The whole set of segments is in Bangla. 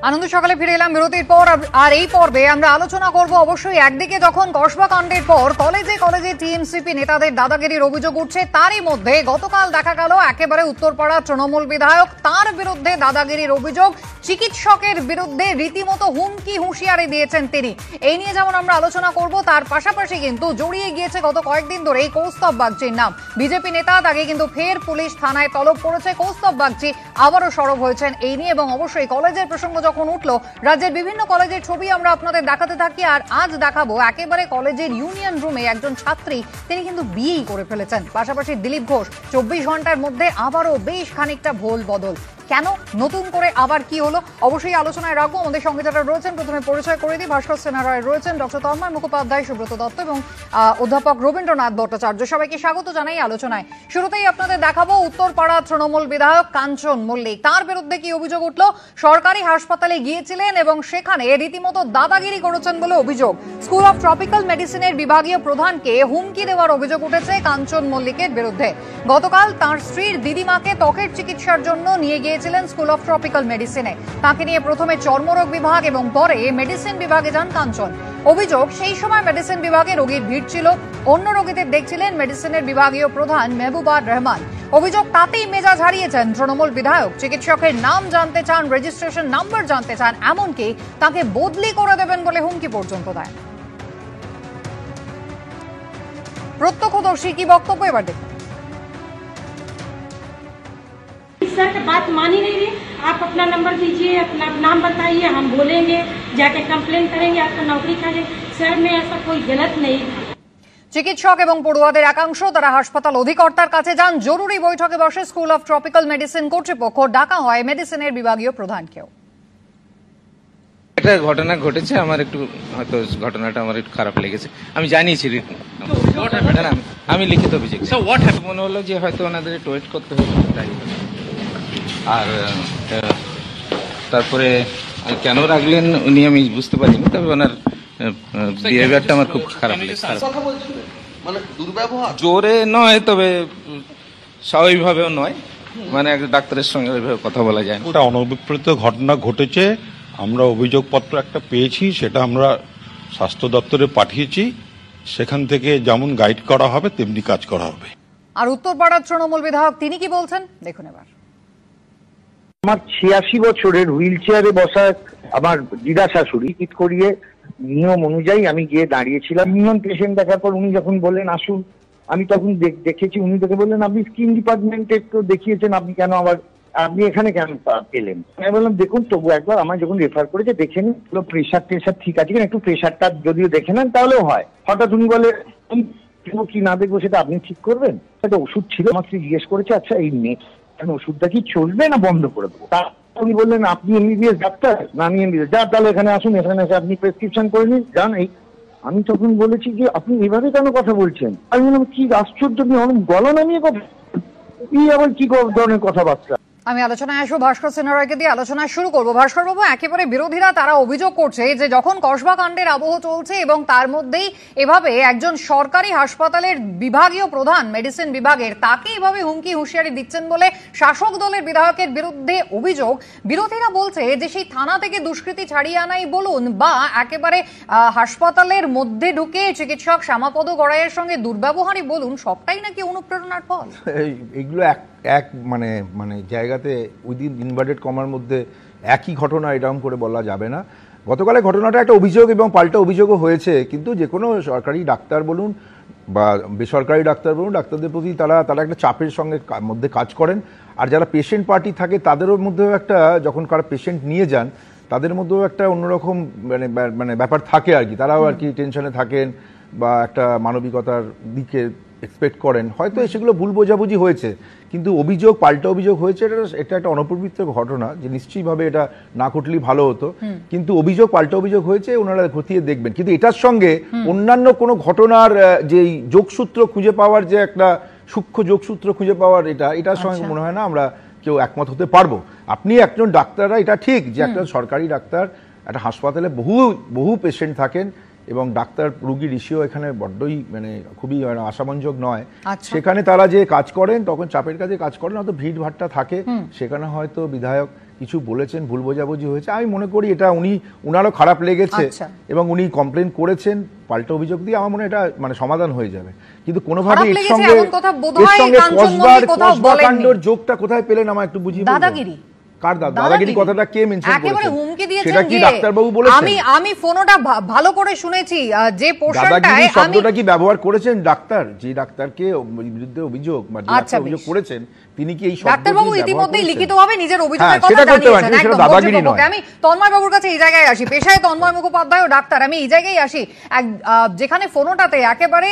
আনন্দ সকালে ফিরে এলাম বিরতির পর। আর এই পর্বে আমরা আলোচনা করব অবশ্যই একদিকে যখন কসবা কাণ্ডের পর কলেজে কলেজে টিএমসিপি নেতাদের দাদাগিরির অভিযোগ উঠছে, তারই মধ্যে গতকাল দেখা গেল একেবারে উত্তরপাড়া তৃণমূল বিধায়ক, তার বিরুদ্ধে দাদাগিরির অভিযোগ, চিকিৎসকের বিরুদ্ধে রীতিমতো হুমকি হুঁশিয়ারি দিয়েছেন তিনি। এই নিয়ে যেমন আমরা আলোচনা করব, তার পাশাপাশি কিন্তু জড়িয়ে গিয়েছে গত কয়েকদিন ধরে এই কৌস্তব বাগচির নাম। বিজেপি নেতা, তাকে কিন্তু ফের পুলিশ থানায় তলব করেছে। কৌস্তব বাগচি আবারও সরব হয়েছেন এই নিয়ে, এবং অবশ্যই কলেজের প্রসঙ্গ যখন উঠলো, রাজ্যের বিভিন্ন কলেজের ছবি আমরা আপনাদের দেখাতে থাকি। আর আজ দেখাবো একেবারে কলেজের ইউনিয়ন রুমে একজন ছাত্রী, তিনি কিন্তু বিয়েই করে ফেলেছেন। পাশাপাশি দিলীপ ঘোষ 24 ঘন্টার মধ্যে আবারও বেশ খানিকটা ভোল বদল। কেন, নতুন করে আবার কি হলো, অবশ্যই আলোচনায় রাখবো। আমাদের সঙ্গে যারা রয়েছেন, প্রথমে পরিচয় করে দিই। ভাস্কর সেনারয় রয়েছেন, ডক্টর তন্ময় মুখোপাধ্যায়, সুব্রত দত্ত এবং অধ্যাপক রবীন্দ্রনাথ ভট্টাচার্য। সবাইকে স্বাগত জানাই আলোচনায়। শুরুতেই আপনাদের দেখাবো উত্তরপাড়া তৃণমূল বিধায়ক কাঞ্চন মল্লিক, তার বিরুদ্ধে কি অভিযোগ উঠল। সরকারি হাসপাতালে গিয়েছিলেন এবং সেখানে রীতিমতো দাদাগিরি করেছেন বলে অভিযোগ। স্কুল অফ ট্রপিক্যাল মেডিসিনের বিভাগীয় প্রধানকে হুমকি দেওয়ার অভিযোগ উঠেছে কাঞ্চন মল্লিকের বিরুদ্ধে। গতকাল তার স্ত্রীর দিদিমাকে ত্বকের চিকিৎসার জন্য নিয়ে গিয়েছিলেন স্কুল অফ ট্রপিক্যাল মেডিসিনে। তাকে নিয়ে প্রথমে চর্মরোগ বিভাগ এবং পরে মেডিসিন বিভাগে যান কাঞ্চন। অভিযোগ, সেই সময় মেডিসিন বিভাগে রোগীর ভিড় ছিল, অন্য রোগীদের দেখছিলেন মেডিসিনের বিভাগীয় প্রধান মেহবুবার রহমান। অভিযোগ, তাতেই মেজাজ হারিয়েছেন তৃণমূল বিধায়ক। চিকিৎসকের নাম জানতে চান, রেজিস্ট্রেশন নাম্বার জানতে চান, এমনকি তাকে বদলি করে দেবেন বলে হুমকি পর্যন্ত দেয়। প্রত্যক্ষদর্শী কি বক্তব্য, এবার দেখুন। सर बात मान ही नहीं रही। आप अपना नंबर दीजिए, अपना नाम बताइए, हम बोलेंगे, जाके कंप्लेन करेंगे, आपका नौकरी खा जाएंगे। सर में ऐसा कोई गलत नहीं था। চিকিৎসক এবং পড়ুয়াদের একাংশ তারা হাসপাতাল অধিকর্তার কাছে যান। জরুরি বৈঠকে বসে স্কুল অফ ট্রপিক্যাল মেডিসিন কর্তৃপক্ষ, ডাকা হয় মেডিসিনের বিভাগীয় প্রধানকেও। একটা ঘটনা ঘটেছে, আমার একটু হয়তো ঘটনাটা আমার একটু খারাপ লেগেছে। আমি জানিয়েছি, আমি লিখিত অভিযোগ মনে হলো যে হয়তো ওনাদের একটু ওয়েট করতে হবে, তাই। আর তারপরে কেন রাখলেন উনি আমি বুঝতে পারিনি, তবে ওনার বিহেভিয়ারটা আমার খুব খারাপ লেগেছে। জোরে নয়, তবে স্বাভাবিকভাবেও নয়, মানে এক ডাক্তারের সঙ্গে ওইভাবে কথা বলা যায় না। একটা অনভিপ্রেত ঘটনা ঘটেছে, আমরা অভিযোগপত্র একটা পেয়েছি, সেটা আমরা স্বাস্থ্য দপ্তরে পাঠিয়েছি। সেখান থেকে যেমন গাইড করা হবে তেমনি কাজ করা হবে। আর উত্তরপাড়ার তৃণমূল বিধায়ক তিনি কি বলছেন, দেখুন এবার। আমার 86 বছরের হুইল চেয়ারে বসা আমার দিদা শাশুড়ি হিট করিয়ে নিয়ম অনুযায়ী আমি গিয়ে দাঁড়িয়েছিলাম। ইউনিয়ন পেশেন্ট দেখার পর উনি যখন বললেন আসুন, আমি তখন দেখেছি, উনি দেখে বললেন আপনি স্কিন ডিপার্টমেন্টে তো দেখিয়েছেন, আপনি কেন আবার আপনি এখানে কেন পেলেন? আমি বললাম দেখুন তবু একবার আমার যখন রেফার করেছে দেখে নিন, প্রেশার টেশার ঠিক আছে কিনা, একটু প্রেশারটা যদিও দেখে নেন তাহলেও হয়। হঠাৎ উনি বলে কি না দেখবো সেটা আপনি ঠিক করবেন। একটা ওষুধ ছিল, আমাকে জিজ্ঞেস করেছে আচ্ছা এই ওষুধটা কি চলবে না বন্ধ করে দেবো। তা উনি বললেন আপনি এমবিবিএস ডাক্তার না? আমি এমবিবিএস। যা তাহলে এখানে আসুন, এখানে এসে আপনি প্রেসক্রিপশন করে নিন, যান। এই আমি তখন বলেছি যে আপনি এভাবে কেন কথা বলছেন? আমি বললাম কি আশ্চর্য, গলা নামিয়ে কথা, আবার কি ধরনের কথাবার্তা। আমি আলোচনায় আসবো, ভাস্কর সেনারয়কে দিয়ে আলোচনা শুরু করবো। ভাস্কর বাবু, একেবারে বিরোধীরা তারা অভিযোগ করছে যে যখন কসবা কাণ্ডের আবহ চলছে এবং তার মধ্যেই এভাবে একজন সরকারি হাসপাতালের বিভাগীয় প্রধান মেডিসিন বিভাগের, তাকে এভাবে হুমকি হুঁশিয়ারি দিচ্ছেন বলে শাসক দলের বিধায়কের বিরুদ্ধে অভিযোগ। বিরোধীরা বলছে যে সেই থানা থেকে দুষ্কৃতী ছাড়িয়ে আনাই বলুন বা একেবারে হাসপাতালের মধ্যে ঢুকে চিকিৎসক শ্যামাপদ গড়াইয়ের সঙ্গে দুর্ব্যবহারই বলুন, সবটাই নাকি অনুপ্রেরণার ফল। এইগুলো এক মানে জায়গাতে উইদিন ইনভার্টেড কমার মধ্যে একই ঘটনা এরকম করে বলা যাবে না। গতকালের ঘটনাটা একটা অভিযোগ এবং পাল্টা অভিযোগও হয়েছে, কিন্তু যে কোনো সরকারি ডাক্তার বলুন বা বেসরকারি ডাক্তার বলুন, ডাক্তারদের প্রতি তারা একটা চাপের সঙ্গে মধ্যে কাজ করেন। আর যারা পেশেন্ট পার্টি থাকে তাদেরও মধ্যেও একটা, যখন কারা পেশেন্ট নিয়ে যান তাদের মধ্যেও একটা অন্যরকম মানে ব্যাপার থাকে আর কি। তারাও আর কি টেনশনে থাকেন বা একটা মানবিকতার দিকে এক্সপেক্ট করেন। হয়তো সেগুলো ভুল বোঝাবুঝি হয়েছে, কিন্তু অভিযোগ পাল্টা অভিযোগ হয়েছে, এটা একটা অনপবিত্র ঘটনা যে নিশ্চয়ইভাবে এটা না ঘটলেই ভালো হতো, কিন্তু অভিযোগ পাল্টা অভিযোগ হয়েছে, ওনারা খতিয়ে দেখবেন। কিন্তু এটার সঙ্গে অন্যান্য কোনো ঘটনার যেই যোগসূত্র খুঁজে পাওয়ার, যে একটা সূক্ষ্ম যোগসূত্র খুঁজে পাওয়ার, এটার সঙ্গে মনে হয় না আমরা কেউ একমত হতে পারবো। আপনি একজন ডাক্তাররা, এটা ঠিক যে একটা সরকারি ডাক্তার একটা হাসপাতালে বহু পেশেন্ট থাকেন এবং ডাক্তার রোগী রেশিও এখানে বড্ডই মানে খুবই আশামঞ্জক নয়। সেখানে তারা যে কাজ করেন তখন চাপের কাজে কাজ করেন, হয়তো ভিড় ভাট্টা থাকে, সেখানে হয়তো বিধায়ক কিছু বলেছেন, ভুল বোঝাবুঝি হয়েছে, আমি মনে করি এটা উনারও খারাপ লেগেছে এবং উনি কমপ্লেন করেছেন, পাল্টা অভিযোগ দিয়ে আমার মনে হয় এটা মানে সমাধান হয়ে যাবে। কিন্তু কোনোভাবে এর সঙ্গে কসবা কাণ্ডের যোগটা কোথায় পেলেন আমার একটু বুঝিয়ে বলুন। দাদাগিরি, কার দাদাগিরি কথাটা কে মেনশন করেছে? একেবারে হুমকি দিয়েছেন সেটা কি ডাক্তার বাবু বলেছেন? আমি ফোনটা ভালো করে শুনেছি, যে পোর্শনটায় শব্দটা কি ব্যবহার করেছেন ডাক্তার, যে ডাক্তারকে বিরুদ্ধে অভিযোগ বা যে অভিযোগ করেছেন তিনি কি এই শব্দ ডাক্তার বাবু ইতিমধ্যেই লিখিতভাবে নিজের অভিযোগের কথা জানিয়েছেন। একদম দাদাগিরি নয়। আমি তন্ময় বাবুর কাছে এই জায়গায় আসি, পেশায় তন্ময় মুখোপাধ্যায় ও ডাক্তার, আমি এই জায়গায় আসি যেখানে ফোনটাতে একেবারে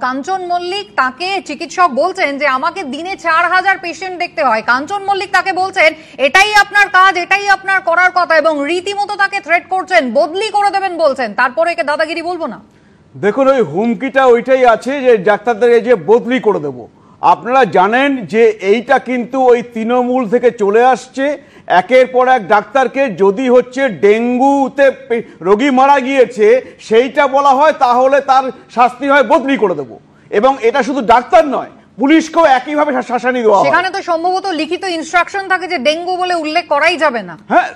কাঞ্চন মল্লিক তাকে চিকিৎসক বলছেন যে আমাকে দিনে 4000 পেশেন্ট দেখতে হয়, কাঞ্চন মল্লিক তাকে বলছেন এটাই আপনার কাজ, এটাই আপনার করার কথা, এবং রীতিমতো তাকে থ্রেট করছেন, বদলি করে দেবেন বলছেন, তারপরে একে দাদাগিরি বলবো না? দেখুন, ওই হুমকিটা ওইটাই আছে যে ডাক্তারদের যে বদলি করে দেব। আপনারা জানেন যে এইটা কিন্তু ওই তৃণমূল থেকে চলে আসছে, একের পর এক ডাক্তারকে যদি হচ্ছে ডেঙ্গুতে রোগী মারা গিয়েছে সেইটা বলা হয় তাহলে তার শাস্তি হয় বদলি করে দেব। এবং এটা শুধু ডাক্তার নয়, পুলিশকেও একইভাবে শাসানি দেওয়া হয়। সেখানে তো সম্ভবত লিখিত ইনস্ট্রাকশন থাকে যে ডেঙ্গু বলে উল্লেখ করাই যাবে না। হ্যাঁ,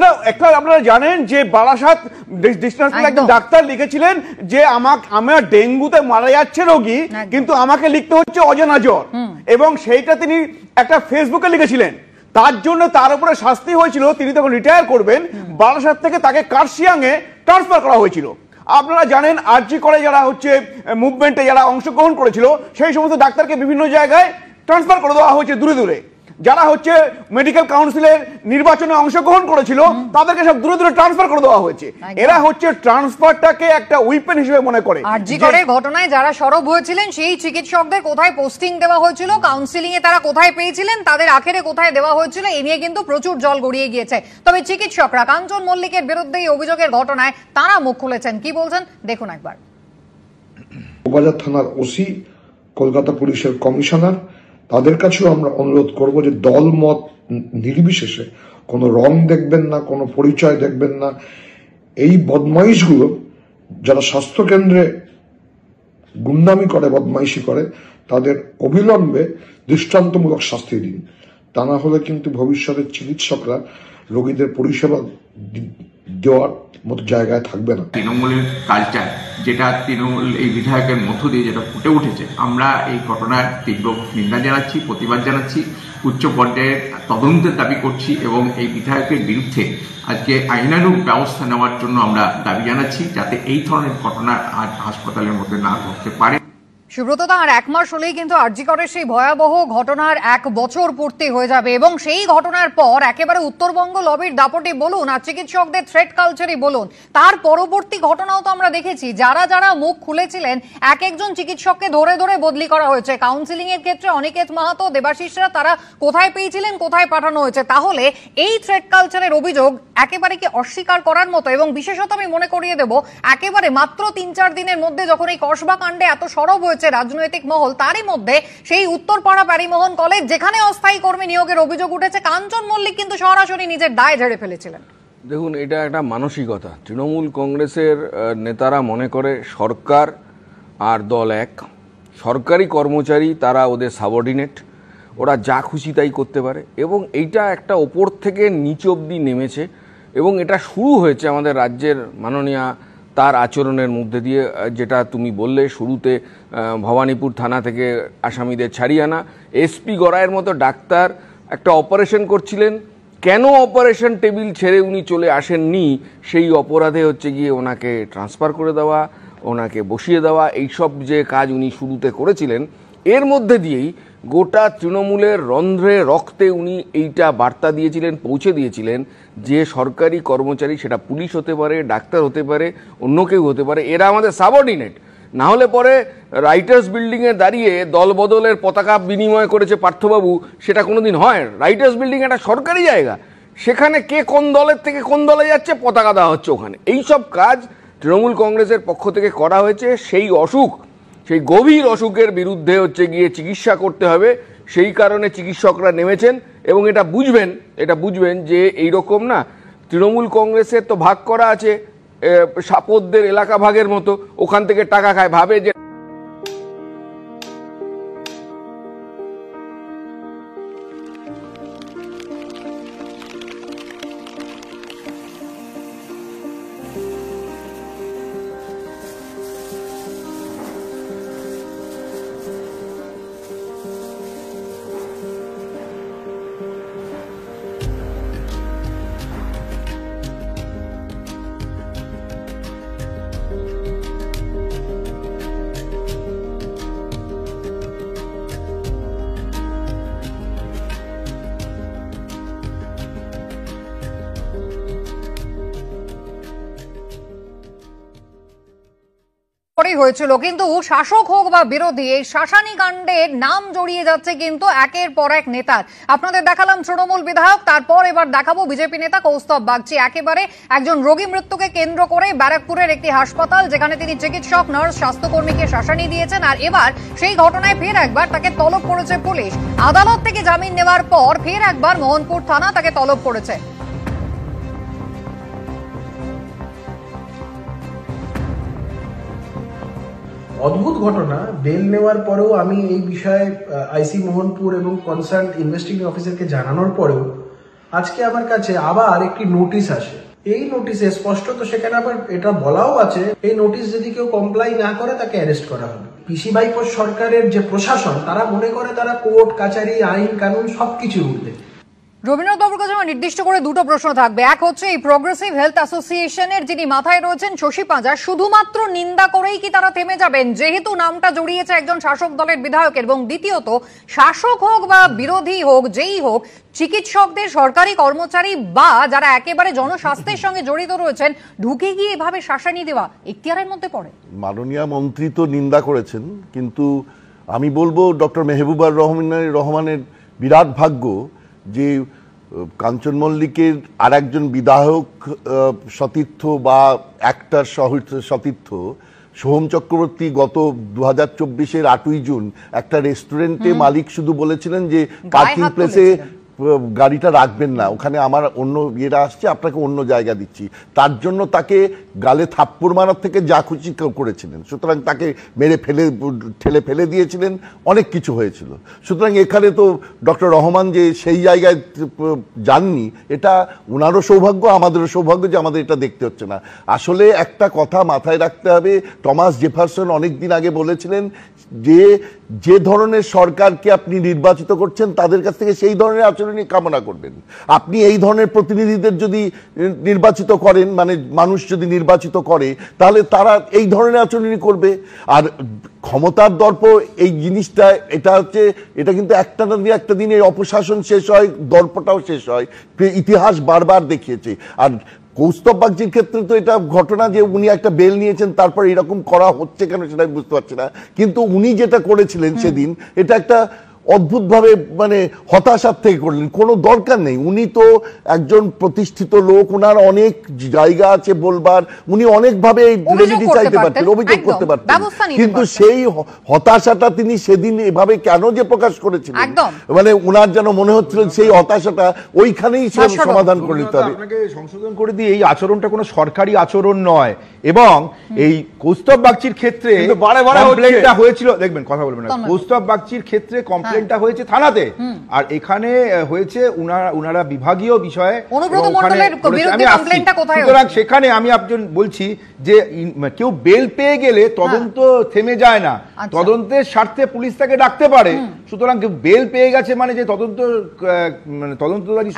না একটা আপনারা জানেন যে বারাসাত ডিস্ট্রিক্ট একজন ডাক্তার লিখেছিলেন যে আমার ডেঙ্গুতে মারা যাচ্ছে রোগী, কিন্তু আমাকে লিখতে হচ্ছে অজানা জ্বর, এবং সেইটা তিনি একটা ফেসবুকে লিখেছিলেন। তার জন্য তার উপরে শাস্তি হয়েছিল, তিনি তখন রিটায়ার করবেন, বারাসাত থেকে তাকে কার্শিয়াংয়ে ট্রান্সফার করা হয়েছিল। আপনারা জানেন আরজি করে যারা হচ্ছে মুভমেন্টে যারা অংশগ্রহণ করেছিল সেই সমস্ত ডাক্তারকে বিভিন্ন জায়গায় ট্রান্সফার করে দেওয়া হয়েছে দূরে দূরে। যারা হচ্ছে মেডিকেল কাউন্সিলের নির্বাচনে অংশগ্রহণ করেছিল তাদেরকে সব দূরে দূরে ট্রান্সফার করে দেওয়া হয়েছে। এরা হচ্ছে ট্রান্সফারটাকে একটা উইপেন হিসেবে মনে করে। আরজি করে ঘটনায় যারা সরব হয়েছিলেন সেই চিকিৎসকদের কোথায় পোস্টিং দেওয়া হয়েছিল, কাউন্সিলিং এ তারা কোথায় পেয়েছিলেন, তাদের আখেরে কোথায় দেওয়া হয়েছিল, এ নিয়ে কিন্তু প্রচুর জল গড়িয়ে গিয়েছে। তবে চিকিৎসকরা কাঞ্চন মল্লিকের বিরুদ্ধে এই অভিযোগের ঘটনায় তারা মুখ খুলেছেন, কি বলছেন দেখুন একবার। বাজার থানার ওসি, কলকাতা পুলিশের কমিশনার, তাদের কাছেও আমরা অনুরোধ করব যে দল মত নির্বিশেষে কোনো রং দেখবেন না, কোনো পরিচয় দেখবেন না। এই বদমাইশগুলো যারা স্বাস্থ্যকেন্দ্রে গুন্ডামি করে, বদমাইশি করে, তাদের অবিলম্বে দৃষ্টান্তমূলক শাস্তি দিন। তা না হলে কিন্তু ভবিষ্যতে চিকিৎসকরা রোগীদের পরিষেবা দেওয়ার মতো জায়গায় থাকবে না। তৃণমূলের কালচার, যেটা তৃণমূল এই বিধায়কের মধ্য দিয়ে যেটা ফুটে উঠেছে, আমরা এই ঘটনার তীব্র নিন্দা জানাচ্ছি, প্রতিবাদ জানাচ্ছি, উচ্চ পর্যায়ের তদন্তের দাবি করছি এবং এই বিধায়কের বিরুদ্ধে আজকে আইনানুগ ব্যবস্থা নেওয়ার জন্য আমরা দাবি জানাচ্ছি, যাতে এই ধরনের ঘটনা আজ হাসপাতালের মধ্যে না ঘটতে পারে। সুব্রত, আর 1 মাস হলেই কিন্তু আরজি করের সেই ভয়াবহ ঘটনার 1 বছর পূর্তি হয়ে যাবে, এবং সেই ঘটনার পর একেবারে উত্তরবঙ্গ লবির দাপটে বলুন আর চিকিৎসকদের থ্রেট কালচারই বলুন, তার পরবর্তী ঘটনাও তো আমরা দেখেছি। যারা যারা মুখ খুলেছিলেন এক একজন চিকিৎসককে ধরে ধরে বদলি করা হয়েছে। কাউন্সিলিং এর ক্ষেত্রে অনিকেত মাহাতো, দেবাশিসরা, তারা কোথায় পেয়েছিলেন, কোথায় পাঠানো হয়েছে। তাহলে এই থ্রেট কালচারের অভিযোগ একেবারে কি অস্বীকার করার মতো? এবং বিশেষত আমি মনে করিয়ে দেব, একেবারে মাত্র 3-4 দিনের মধ্যে যখন এই কসবা কাণ্ডে এত সরব হয়েছে রাজনৈতিক মহল, তারই মধ্যে সেই উত্তরপাড়া প্যারিমোহন কলেজ যেখানে অস্থায়ী কর্মী নিয়োগের অভিযোগ উঠেছে, কাঞ্চন মল্লিক কিন্তু সরাসরি নিজের দায় ঝেড়ে ফেলেছিলেন। দেখুন, এটা একটা মানসিকতা। তৃণমূল কংগ্রেসের নেতারা মনে করে সরকার আর দল এক, সরকারি কর্মচারী তারা ওদের সাবঅর্ডিনেট, ওরা যা খুশি তাই করতে পারে, এবং এইটা একটা ওপর থেকে নিচ অবধি নেমেছে। এবং এটা শুরু হয়েছে আমাদের রাজ্যের মাননীয়া তার আচরণের মধ্যে দিয়ে, যেটা তুমি বললে শুরুতে ভবানীপুর থানা থেকে আসামিদের ছাড়িয়ে আনা, এসপি গড়াইয়ের মতো ডাক্তার একটা অপারেশন করছিলেন, কেন অপারেশন টেবিল ছেড়ে উনি চলে আসেননি সেই অপরাধে হচ্ছে গিয়ে ওনাকে ট্রান্সফার করে দেওয়া, ওনাকে বসিয়ে দেওয়া, এইসব যে কাজ উনি শুরুতে করেছিলেন, এর মধ্যে দিয়েই গোটা তৃণমূলের রন্ধ্রে রক্তে উনি এইটা বার্তা দিয়েছিলেন, পৌঁছে দিয়েছিলেন যে সরকারি কর্মচারী, সেটা পুলিশ হতে পারে, ডাক্তার হতে পারে, অন্য কেউ হতে পারে, এরা আমাদের সাবঅর্ডিনেট। না হলে পরে রাইটার্স বিল্ডিংয়ে দাঁড়িয়ে দল বদলের পতাকা বিনিময় করেছে পার্থবাবু, সেটা কোনোদিন হয়? রাইটার্স বিল্ডিং একটা সরকারি জায়গা, সেখানে কে কোন দলের থেকে কোন দলে যাচ্ছে পতাকা দেওয়া হচ্ছে ওখানে। এইসব কাজ তৃণমূল কংগ্রেসের পক্ষ থেকে করা হয়েছে। সেই অসুখ, সেই গভীর অসুখের বিরুদ্ধে হচ্ছে গিয়ে চিকিৎসা করতে হবে, সেই কারণে চিকিৎসকরা নেমেছেন। এবং এটা বুঝবেন যে এইরকম না, তৃণমূল কংগ্রেসের তো ভাগ করা আছে সাপদদের এলাকা ভাগের মতো, ওখান থেকে টাকা খায়, ভাবে যে পরেই হয়েছিল, কিন্তু শাসক হোক বা বিরোধী এই শাসানি কাণ্ডের নাম জড়িয়ে যাচ্ছে কিন্তু একের পর এক নেতার। আপনাদের দেখালাম তৃণমূল বিধায়ক, তারপর এবার দেখাবো বিজেপি নেতা কৌস্তব বাগচি। একেবারে একজন রোগী মৃত্যুকে কেন্দ্র করে ব্যারাকপুরের একটি হাসপাতাল, যেখানে তিনি চিকিৎসক, নার্স, স্বাস্থ্যকর্মীকে শাসানি দিয়েছেন, আর এবার সেই ঘটনায় ফের একবার তাকে তলব করেছে পুলিশ। আদালত থেকে জামিন নেওয়ার পর ফের একবার মোহনপুর থানা তাকে তলব করেছে। অদ্ভুত ঘটনা, বেল নেওয়ার পরেও আমি এই বিষয়ে আইসি মোহনপুর এবং কনসার্ন ইনভেস্টিগেটিং অফিসারকে জানানোর পরেও আজকে আমার কাছে আবার একটি নোটিশ আসে। এই নোটিশে স্পষ্টত সেখানে আবার এটা বলাও আছে, এই নোটিশ যদি কেউ কমপ্লাই না করে তাকে অ্যারেস্ট করা হবে। পিসি বাইপোস সরকারের যে প্রশাসন, তারা মনে করে তারা কোর্ট কাচারি, আইন কানুন সবকিছুর ঊর্ধ্বে। রবীন্দ্রনাথ বাবুর কাছে আমার নির্দিষ্ট করে দুটো প্রশ্ন থাকবে। এক হচ্ছে, এই প্রগ্রেসিভ হেলথ অ্যাসোসিয়েশনের যিনি মাথায় রয়েছেন শশী পাঁজা, শুধুমাত্র নিন্দা করেই কি তারা থেমে যাবেন, যেহেতু নামটা জড়িয়েছে একজন শাসক দলের বিধায়কের? এবং দ্বিতীয়ত, শাসক হোক বা বিরোধী হোক, যেই হোক, চিকিৎসকদের, সরকারি কর্মচারী বা যারা একেবারে জনস্বাস্থ্যের সঙ্গে জড়িত রয়েছেন, ঢুকে গিয়ে এভাবে শাসানি দেওয়া এখতিয়ারের মধ্যে পড়ে? মাননীয় মন্ত্রী তো নিন্দা করেছেন, কিন্তু আমি বলবো ডক্টর মেহবুবার রহমানের বিরাট ভাগ্য যে কাঞ্চন মল্লিকের আর একজন বিধায়ক সতীর্থ বা অ্যাক্টর সতীর্থ সোহম চক্রবর্তী গত 2024-এর 8ই জুন একটা রেস্টুরেন্টে মালিক শুধু বলেছিলেন যে পার্কিং প্লেসে গাড়িটা রাখবেন না, ওখানে আমার অন্য ইয়েরা আসছে, আপনাকে অন্য জায়গা দিচ্ছি, তার জন্য তাকে গালে থাপ্পড় মারার থেকে যা খুশি করেছিলেন। সুতরাং তাকে মেরে ঠেলে ফেলে দিয়েছিলেন, অনেক কিছু হয়েছিল। সুতরাং এখানে তো ডক্টর রহমান যে সেই জায়গায় যাননি, এটা ওনারও সৌভাগ্য, আমাদেরও সৌভাগ্য যে আমাদের এটা দেখতে হচ্ছে না। আসলে একটা কথা মাথায় রাখতে হবে, টমাস জেফারসন অনেক দিন আগে বলেছিলেন যে ধরনের সরকারকে আপনি নির্বাচিত করছেন তাদের কাছ থেকে সেই ধরনের আচরণই কামনা করবেন। আপনি এই ধরনের প্রতিনিধিদের যদি নির্বাচিত করেন, মানে মানুষ যদি নির্বাচিত করে, তাহলে তারা এই ধরনের আচরণই করবে। আর ক্ষমতার দর্প এই জিনিসটা, এটা কিন্তু একটা দিনে অপশাসন শেষ হয়, দর্পটাও শেষ হয়, ইতিহাস বারবার দেখিয়েছে। আর কৌস্তব বাগচির ক্ষেত্রে তো এটা ঘটনা যে উনি একটা বেল নিয়েছেন, তারপর এরকম করা হচ্ছে কেন সেটা আমি বুঝতে পারছি না। কিন্তু উনি যেটা করেছিলেন সেদিন, এটা একটা অদ্ভুতভাবে মানে হতাশার থেকে করলেন, কোনো দরকার নেই। উনি তো একজন প্রতিষ্ঠিত লোক, ওনার অনেক জায়গা আছে বলবার, উনি অনেকভাবে রেমেডি চাইতে পারতেন, অভিযোগ করতে পারতেন, কিন্তু সেই হতাশাটা তিনি সেদিন এভাবে কেন যে প্রকাশ করেছিলেন, মানে ওনার যেন মনে হচ্ছিল সেই হতাশাটা ওইখানেই সমাধান করে নিতে হবে। আপনাকে সংশোধন করে দিয়ে এই আচরণটা কোনো সরকারি আচরণ নয়। এবং এই কৌস্তব বাগচির ক্ষেত্রে কমপ্লেনটা হয়েছিল, দেখবেন কথা বলবেন না, কৌস্তব বাগচির ক্ষেত্রে কমপ্লেনটা হয়েছে থানাতে, আর এখানে হয়েছে উনারা বিভাগীয় বিষয়ে। সুতরাং সেখানে আমি একজন বলছি যে কেউ বেল পেয়ে গেলে তদন্ত থেমে যায় না, তদন্তের স্বার্থে পুলিশ তাকে ডাকতে পারে। সুতরাং কেউ বেল পেয়ে গেছে মানে যে তদন্তকারী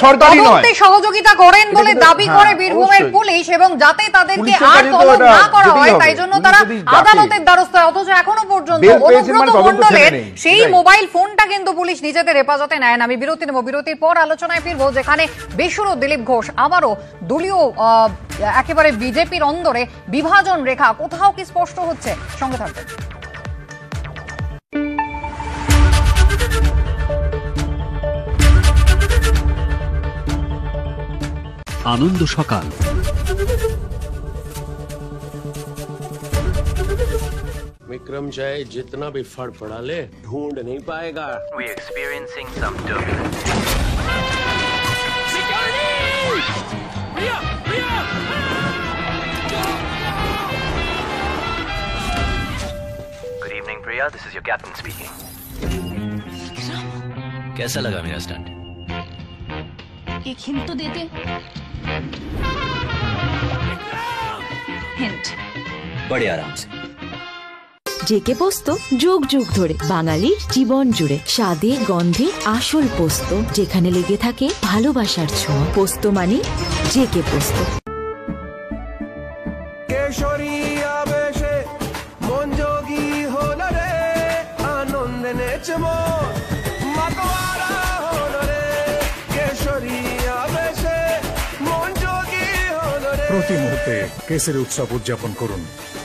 সরকারি নয়, সহযোগিতা করেন বলে দাবি করে বীরভূমের পুলিশ, এবং যাতে তাদেরকে আর তলব না করা হয় তাই জন্য তারা আদালতের দ্বারস্থ হয়। অথচ এখনো পর্যন্ত অনুব্রত মণ্ডলের সেই মোবাইল ফোনটা কিন্তু পুলিশ নিজেদের হেফাজতে নেয় না। আমি বিরতি নেব, বিরতির পর আলোচনায় ফিরবো, যেখানে বেসুরো দিলীপ ঘোষ আবারও দলীয় একেবারে বিজেপির অন্দরে বিভাজন রেখা কোথাও কি স্পষ্ট হচ্ছে, সঙ্গে থাকবেন। आनंद सकाल विक्रम चाहे जितना भी फड़ पड़ा ले, ढूंढ नहीं पाएगा। We experiencing some turbulence. Good evening, Priya. This is your captain speaking. कैसा लगा मेरा स्टंट? एक हिंट तो देते। हिंट बड़े आराम से। জেকে পোস্ত যুগ যুগ ধরে বাঙালির জীবন জুড়ে স্বাদে গন্ধে আসল পোস্ত, যেখানে লেগে থাকে ভালোবাসার ছোঁয়া। পোস্ত মানে জেকে পোস্ত। প্রতি মুহূর্তে কেসরি উৎসব উদযাপন করুন।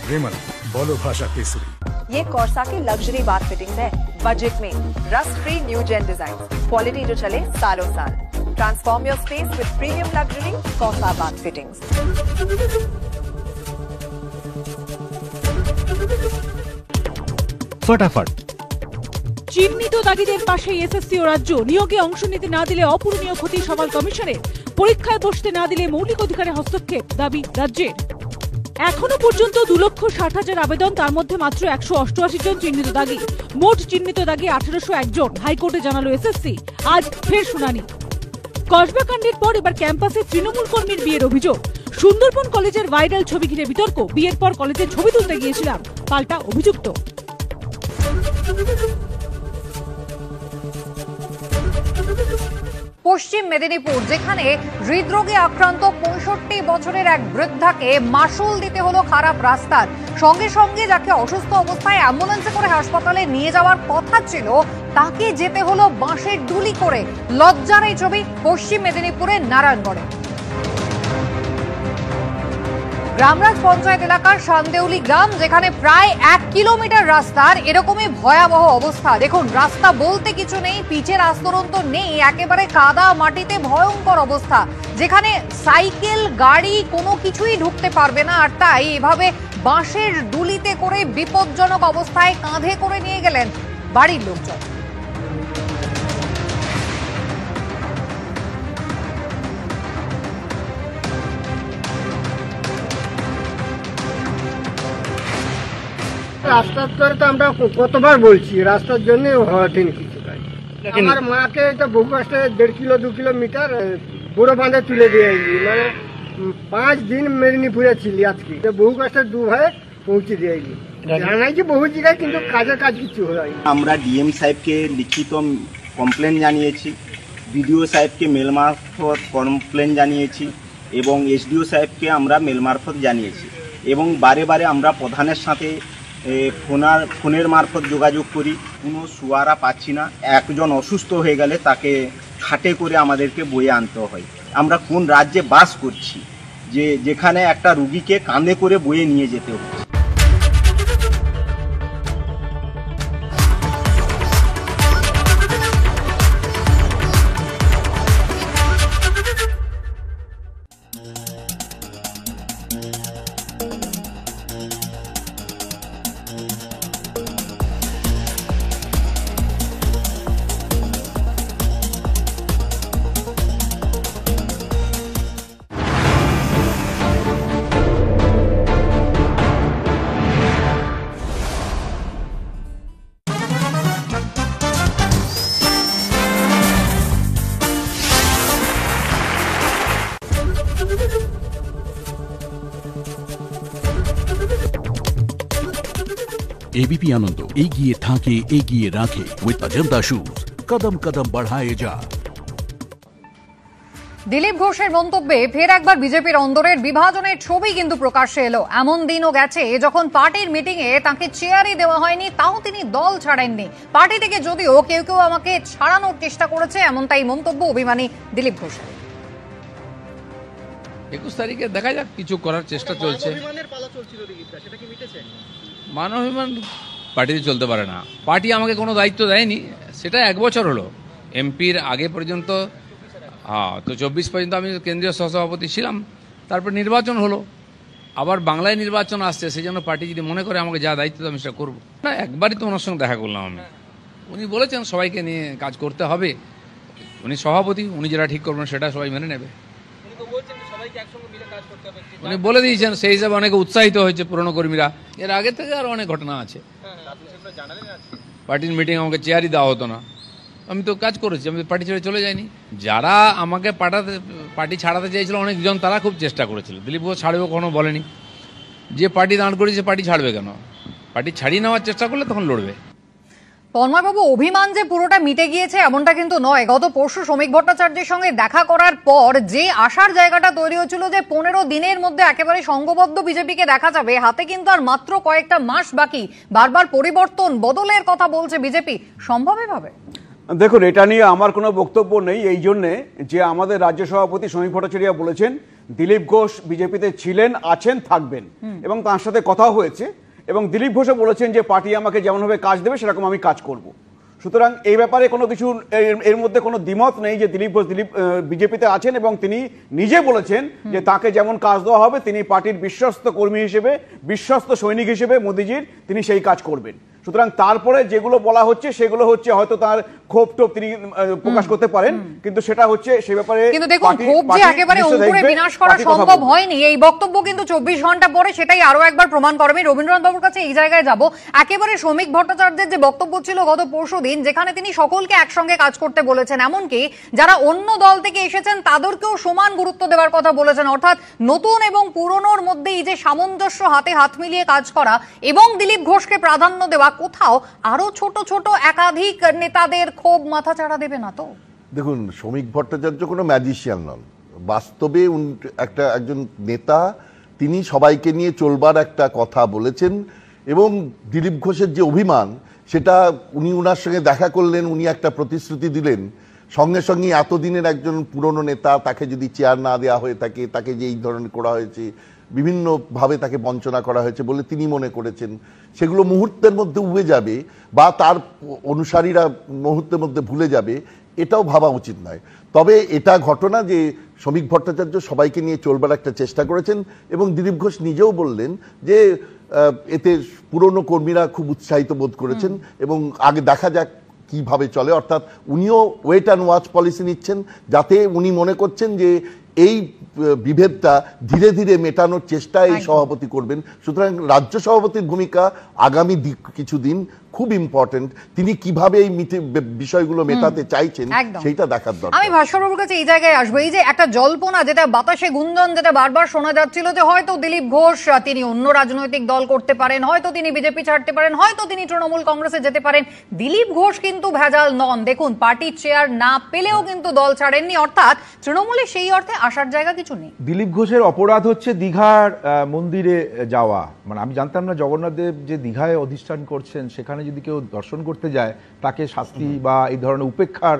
विमल बोलो भाषा केसरी। ये कॉर्सा की लग्जरी बाथ फिटिंग्स है, बजट में, rust free new gen design, quality जो चले सालों साल। Transform your space with premium luxury Corsa bath fittings. फटाफट চিহ্নিত দাগীদের পাশে এসএসসি ও রাজ্য নিয়োগে অংশ নিতে না দিলে অপূরণীয় ক্ষতি সবার কমিশনের, পরীক্ষায় বসতে না দিলে মৌলিক অধিকারে হস্তক্ষেপ দাবি রাজ্যের। এখনো পর্যন্ত 2,60,000 আবেদন, তার মধ্যে মাত্র 188 জন চিহ্নিত দাগী। মোট চিহ্নিত দাগী 1801 জন। হাইকোর্টে জানালো এসএসসি, আজ ফের শুনানি। কসবা কাণ্ডের পর এবার ক্যাম্পাসে তৃণমূল কর্মীর বিয়ের অভিযোগ। সুন্দরবন কলেজের ভাইরাল ছবি ঘিরে বিতর্ক। বিয়ের পর কলেজে ছবি তুলতে গিয়েছিলাম, পাল্টা অভিযুক্ত। পশ্চিম মেদিনীপুর, যেখানে হৃদরোগে আক্রান্ত 65 বছরের এক বৃদ্ধাকে মাসুল দিতে হলো খারাপ রাস্তার, সঙ্গে সঙ্গে যাকে অসুস্থ অবস্থায় অ্যাম্বুলেন্সে করে হাসপাতালে নিয়ে যাওয়ার কথা ছিল তাকে যেতে হলো বাঁশের ডুলি করে। লজ্জার এই ছবি পশ্চিম মেদিনীপুরের নারায়ণগড়ে। গ্রামরাজ পঞ্চায়েত এলাকার শান্দেউলি গ্রাম, যেখানে প্রায় 1 কিলোমিটার রাস্তার এরকমই ভয়াবহ অবস্থা। দেখুন, রাস্তা বলতে কিছু নেই, পিচের আস্তরণ তো নেই, একেবারে কাদা মাটিতে ভয়ঙ্কর অবস্থা, যেখানে সাইকেল গাড়ি কোনো কিছুই ঢুকতে পারবে না। আর তাই এভাবে বাঁশের ডুলিতে করে বিপজ্জনক অবস্থায় কাঁধে করে নিয়ে গেলেন বাড়ির লোকজন। রাস্তার তো আমরা কতবার বলছি, রাস্তার জন্য হওয়াটিনি কিছু কাজ। আমার মাকে তো বহু কষ্টে 1.5 কিলো 2 কিলোমিটার বুড়ো বাঁধে তুলে দিয়ে, মানে 5 দিন মেদিনীপুরে ছিলি, আজকে বহু কষ্টে 2 ভাই পৌঁছে দিয়ে জানাইছি বহু জায়গায়, কিন্তু কাজের কাজ কিছু হয়। আমরা ডিএম সাহেবকে লিখিত কমপ্লেন জানিয়েছি, বিডিও সাহেবকে মেল মারফত কমপ্লেন জানিয়েছি এবং এসডিও সাহেবকে আমরা মেল মারফত জানিয়েছি এবং বারে বারে আমরা প্রধানের সাথে ফোনের মারফত যোগাযোগ করি, কোনো সুয়ারা পাচ্ছি না। একজন অসুস্থ হয়ে গেলে তাকে খাটে করে আমাদেরকে বয়ে আনতে হয়। আমরা কোন রাজ্যে বাস করছি যে যেখানে একটা রুগীকে কাঁধে করে বয়ে নিয়ে যেতে হচ্ছে। एबीपी आनंद एगिए थाके एगिए राखे विद अजंता शूज, कदम कदम बढ़ाए जा। দিলীপ ঘোষের মন্তব্যে ফের একবার বিজেপির অন্দরের বিভাজনের ছবি কিন্তু প্রকাশ্যে এলো। এমন দিনও গেছে যখন পার্টির মিটিং এ তাকে চেয়ারই দেওয়া হয়নি, তাও তিনি দল ছাড়েননি। পার্টি থেকে যদিও কেউ কেউ আমাকে ছাড়ানোর চেষ্টা করেছে, এমনটাই মন্তব্য অভিমানী দিলীপ ঘোষের। 21 তারিখে দেখা যাক, কিছু করার চেষ্টা চলছে। মান অভিমান পার্টিতে চলতে পারে না। পার্টি আমাকে কোনো দায়িত্ব দেয়নি, সেটা 1 বছর হলো। এমপির আগে পর্যন্ত তো 24 পর্যন্ত আমি কেন্দ্রীয় সহসভাপতি ছিলাম, তারপর নির্বাচন হলো, আবার বাংলায় নির্বাচন আসছে, সেই জন্য পার্টি যদি মনে করে আমাকে যা দায়িত্ব আমি সেটা করবো না। একবারই তো ওনার সঙ্গে দেখা করলাম আমি, উনি বলেছেন সবাইকে নিয়ে কাজ করতে হবে, উনি সভাপতি, উনি যেটা ঠিক করবেন সেটা সবাই মেনে নেবে। উনি বলে দিয়েছেন, সেই হিসাবে অনেকে উৎসাহিত হয়েছে পুরনো কর্মীরা। এর আগে থেকে আরো অনেক ঘটনা আছে। পার্টির মিটিং আমাকে চেয়ারই দেওয়া হতো না, আমি তো কাজ করেছি, আমি পার্টি ছেড়ে চলে যাইনি। যারা আমাকে পার্টি ছাড়াতে চেয়েছিল অনেকজন, তারা খুব চেষ্টা করেছিল। দিলীপ ঘোষ ছাড়বে কখনো বলেনি, যে পার্টি দাঁড় করেছে পার্টি ছাড়বে কেন? পার্টি ছাড়িয়ে নেওয়ার চেষ্টা করলে তখন লড়বে। তন্ময়বাবু, অভিমান যে পুরোটা মিটে গিয়েছে এমনটা কিন্তু নয়। গত পরশু শ্রমিক ভট্টাচার্যের সঙ্গে দেখা করার পর যে আশার জায়গাটা তৈরি হয়েছিল যে 15 দিনের মধ্যে একেবারে সংঘবদ্ধ বিজেপিকে দেখা যাবে, হাতে কিন্তু আর মাত্র কয়েকটা মাস বাকি। বারবার পরিবর্তন বদলের কথা বলছে বিজেপি, সম্ভব এভাবে? দেখুন, এটা নিয়ে আমার কোনো বক্তব্য নেই, এই জন্যে যে আমাদের রাজ্য সভাপতি শ্রমিক ভট্টাচার্য বলেছেন দিলীপ ঘোষ বিজেপিতে ছিলেন, আছেন, থাকবেন এবং তার সাথে কথা হয়েছে এবং দিলীপ ঘোষও বলেছেন যে পার্টি আমাকে যেমনভাবে কাজ দেবে সেরকম আমি কাজ করব। সুতরাং এই ব্যাপারে কোনো কিছু এর মধ্যে কোনো দ্বিমত নেই যে দিলীপ ঘোষ বিজেপিতে আছেন এবং তিনি নিজে বলেছেন যে তাকে যেমন কাজ দেওয়া হবে তিনি পার্টির বিশ্বস্ত কর্মী হিসেবে, বিশ্বস্ত সৈনিক হিসেবে মোদিজির তিনি সেই কাজ করবেন। সুতরাং তারপরে যেগুলো বলা হচ্ছে সেগুলো হচ্ছে হয়তো তার ক্ষোভ টোপ তিনি প্রকাশ করতে পারেন, কিন্তু সেটা হচ্ছে সে ব্যাপারে কিন্তু দেখুন ক্ষোভ যে একেবারে অঙ্কুরে বিনাশ করা সম্ভব হয়নি এই বক্তব্য কিন্তু 24 ঘন্টা পরে সেটাই আরো একবার প্রমাণ করে। আমি রবীন্দ্রনাথ বাবুর কাছে এই জায়গায় যাব। একেবারে শ্রমিক ভট্টাচার্যের যে বক্তব্য ছিল গত পরশুদিন, যেখানে তিনি সকলকে একসঙ্গে কাজ করতে বলেছেন, এমনকি যারা অন্য দল থেকে এসেছেন তাদেরকেও সমান গুরুত্ব দেওয়ার কথা বলেছেন। অর্থাৎ নতুন এবং পুরনোর মধ্যে এই যে সামঞ্জস্য, হাতে হাত মিলিয়ে কাজ করা এবং দিলীপ ঘোষকে প্রাধান্য দেওয়া, কোথাও আরো ছোট ছোট একাধিক নেতাদের ক্ষোভ মাথাচাড়া দেবে না তো? দেখুন, শ্রমিক ভট্টাচার্য কোনো ম্যাজিশিয়ান নন, বাস্তবে একজন নেতা। তিনি সবাইকে নিয়ে চলবার একটা কথা বলেছেন এবং দিলীপ ঘোষের যে অভিমান সেটা উনি ওনার সঙ্গে দেখা করলেন, উনি একটা প্রতিশ্রুতি দিলেন, সঙ্গে সঙ্গে এতদিনের একজন পুরনো নেতা তাকে যদি চেয়ার না দেওয়া হয়ে থাকে, তাকে যে এই ধরনের করা হয়েছে, বিভিন্নভাবে তাকে বঞ্চনা করা হয়েছে বলে তিনি মনে করেছেন, সেগুলো মুহূর্তের মধ্যে উবে যাবে বা তার অনুসারীরা মুহূর্তের মধ্যে ভুলে যাবে, এটাও ভাবা উচিত নয়। তবে এটা ঘটনা যে শ্রমিক ভট্টাচার্য সবাইকে নিয়ে চলবার একটা চেষ্টা করেছেন এবং দিলীপ ঘোষ নিজেও বললেন যে এতে পুরনো কর্মীরা খুব উৎসাহিত বোধ করেছেন এবং আগে দেখা যাক কিভাবে চলে। অর্থাৎ উনিও ওয়েট অ্যান্ড ওয়াচ পলিসি নিচ্ছেন, যাতে উনি মনে করছেন যে এই বিভেদটা ধীরে ধীরে মেটানোর চেষ্টা এই সভাপতি করবেন। সুতরাং রাজ্য সভাপতির ভূমিকা আগামী কিছুদিন খুব ইম্পর্টেন্ট। তিনি কিভাবে এই বিষয়গুলো মেটাতে চাইছেন সেইটা দেখার দরকার। আমি ভাস্করবাবুর কাছে এই জায়গায় আসবো। এই যে একটা জল্পনা, যেটা বাতাসে গুঞ্জন, যেটা বারবার শোনা যাচ্ছিল যে হয়তো দিলীপ ঘোষ তিনি অন্য রাজনৈতিক দল করতে পারেন, হয়তো তিনি বিজেপি ছাড়তে পারেন, হয়তো তিনি তৃণমূল কংগ্রেসে যেতে পারেন। দিলীপ ঘোষ কিন্তু ভেজাল নন। দেখুন, পার্টির চেয়ার না পেলেও কিন্তু দল ছাড়েননি। অর্থাৎ তৃণমূলে সেই অর্থে আসার জায়গা কিছু নেই। দিলীপ ঘোষের অপরাধ হচ্ছে দীঘার মন্দিরে যাওয়া। মানে আমি জানতাম না জগন্নাথ দেব যে দীঘায় অধিষ্ঠান করছেন, সেখানে যদি কেউ দর্শন করতে যায় তাকে শাস্তি বা এই ধরনের উপেক্ষার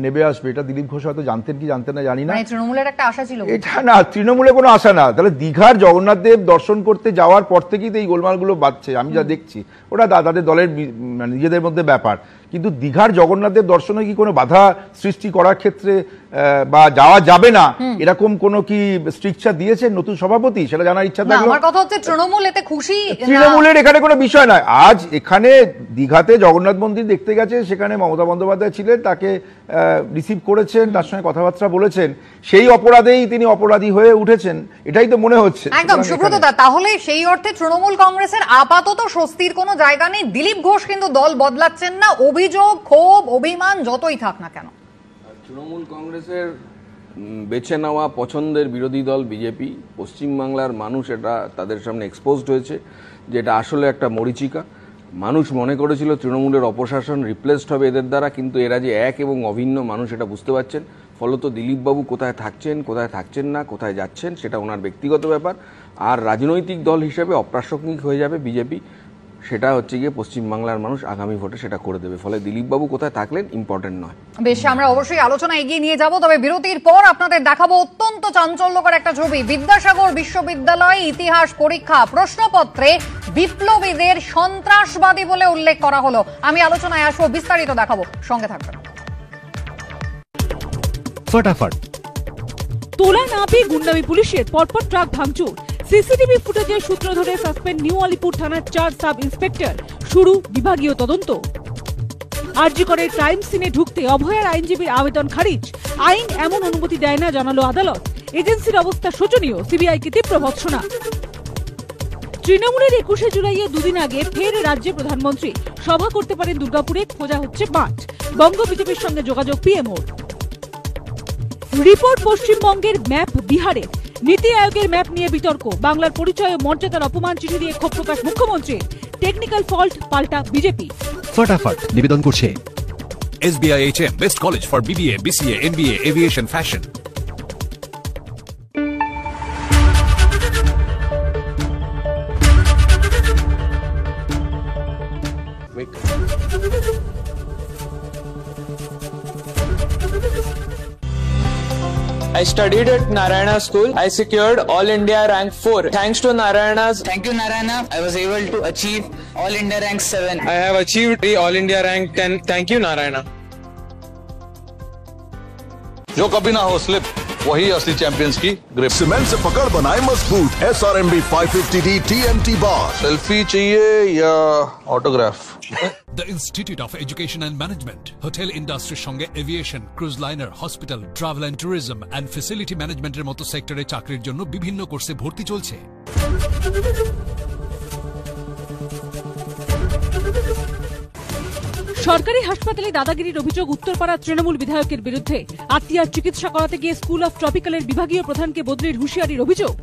নেবে আসবে, এটা দিলীপ ঘোষ হয়তো জানতেন কি জানতেন না জানি না। তৃণমূলের একটা আশা ছিল, এটা না, তৃণমূলে কোনো আশা না। তাহলে দীঘার জগন্নাথ দেব দর্শন করতে যাওয়ার পর থেকেই তো এই গোলমালগুলো বাজছে। আমি যা দেখছি ওটা তাদের দলের নিজেদের মধ্যে ব্যাপার, কিন্তু দীঘার জগন্নাথ দেব দর্শনে কি কোনো বাধা সৃষ্টি করার ক্ষেত্রে বা যাওয়া যাবে না এরকম কোন কি স্ট্রিকচার দিয়েছেন নতুন সভাপতি, সেটা জানার ইচ্ছা থাকলো। আমার কথা হচ্ছে তৃণমূল এতে খুশি। তৃণমূলের এখানে কোনো বিষয় নয়। আজ এখানে দীঘাতে জগন্নাথ মন্দির দেখতে গেছে, সেখানে মমতা বন্দ্যোপাধ্যায় ছিলেন, তাকে রিসিভ করেছেন, তার সঙ্গে কথাবার্তা বলেছেন, সেই অপরাধেই তিনি অপরাধী হয়ে উঠেছেন, এটাই তো মনে হচ্ছে। একদম সুব্রত দা, তাহলে সেই অর্থে তৃণমূল কংগ্রেসের আপাতত স্বস্তির কোনো জায়গা নেই। দিলীপ ঘোষ কিন্তু দল বদলাচ্ছেন না, অভিযোগ, ক্ষোভ, অভিমান যতই থাক না কেন। তৃণমূল কংগ্রেসের বেছে নেওয়া পছন্দের বিরোধী দল বিজেপি, পশ্চিমবাংলার মানুষ এটা তাদের সামনে এক্সপোজড হয়েছে যে এটা আসলে একটা মরীচিকা। মানুষ মনে করেছিল তৃণমূলের অপশাসন রিপ্লেসড হবে এদের দ্বারা, কিন্তু এরা যে এক এবং অভিন্ন মানুষ এটা বুঝতে পারছেন। ফলত দিলীপবাবু কোথায় থাকছেন, কোথায় থাকছেন না, কোথায় যাচ্ছেন সেটা ওনার ব্যক্তিগত ব্যাপার। আর রাজনৈতিক দল হিসেবে অপ্রাসঙ্গিক হয়ে যাবে বিজেপি, সেটা হচ্ছে গিয়ে পশ্চিমবাংলার মানুষ আগামী ভোটে সেটা করে দেবে। ফলে দিলীপবাবু কোথায় থাকলেন ইম্পর্টেন্ট নয়। বেশ, আমরা অবশ্যই আলোচনা এগিয়ে নিয়ে যাব, তবে বিরতির পর আপনাদের দেখাবো অত্যন্ত চাঞ্চল্যকর একটা ছবি। বিদ্যাসাগর বিশ্ববিদ্যালয় ইতিহাস পরীক্ষা প্রশ্নপত্রে বিপ্লবীদের সন্ত্রাসবাদী বলে উল্লেখ করা হলো। আমি আলোচনায় আসবো, বিস্তারিত দেখাবো, সঙ্গে থাকবেন। ফটাফট তোলা না পেয়ে গুন্ডামি পুলিশের পরপর ট্রাক ভাঙচুর। সিসিটিভি ফুটেজের সূত্র ধরে সাসপেন্ড নিউ আলিপুর থানার 4 সাব ইন্সপেক্টর, শুরু বিভাগীয় তদন্ত। আরজিকরের ক্রাইম সিনে ঢুকতে অভয়ার আইনজীবীর আবেদন খারিজ, আইন এমন অনুমতি দেয় না জানালো আদালত। এজেন্সির অবস্থা শোচনীয়, সিবিআইকে তীব্র ভৎসনা। তৃণমূলের 21শে জুলাইয়ে দুদিন আগে ফের রাজ্যে প্রধানমন্ত্রী সভা করতে পারেন দুর্গাপুরে, খোঁজা হচ্ছে মাঠ। বঙ্গ বিজেপির সঙ্গে যোগাযোগ পিএমওর। রিপোর্ট পশ্চিমবঙ্গের ম্যাপ বিহারে, নীতি আয়োগের ম্যাপ নিয়ে বিতর্ক। বাংলার পরিচয় ও মর্যাদার অপমান চিঠি দিয়ে ক্ষোভ প্রকাশ মুখ্যমন্ত্রীর। টেকনিক্যাল ফল্ট, পাল্টা বিজেপি। ফটাফট নিবেদন করছে SBIHM, best college for BBA, BCA, MBA, aviation, fashion. I studied at Narayana School. I secured All India rank 4. Thanks to Narayana's. Thank you, Narayana. I was able to achieve All India rank 7. I have achieved the All India rank 10. Thank you, Narayana. जो कभी ना हो स्लिप, वही असली चैंपियंस की ग्रिप। सीमेंट से पकड़ बनाए मजबूत SRMB 550D TMT बार। सेल्फी चाहिए या autograph? The Institute of Education and Management, hotel ইন্ডাস্ট্রির সঙ্গে aviation, cruise liner, hospital, travel and tourism and facility ম্যানেজমেন্টের মতো সেক্টরে চাকরির জন্য বিভিন্ন কোর্সে ভর্তি চলছে। সরকারি হাসপাতালে দাদাগিরির অভিযোগ উত্তরপাড়া তৃণমূল বিধায়কের বিরুদ্ধে। আত্মীয়ার চিকিৎসা করাতে গিয়ে স্কুল অফ ট্রপিক্যালের বিভাগীয় প্রধানকে বদলির হুঁশিয়ারির অভিযোগ।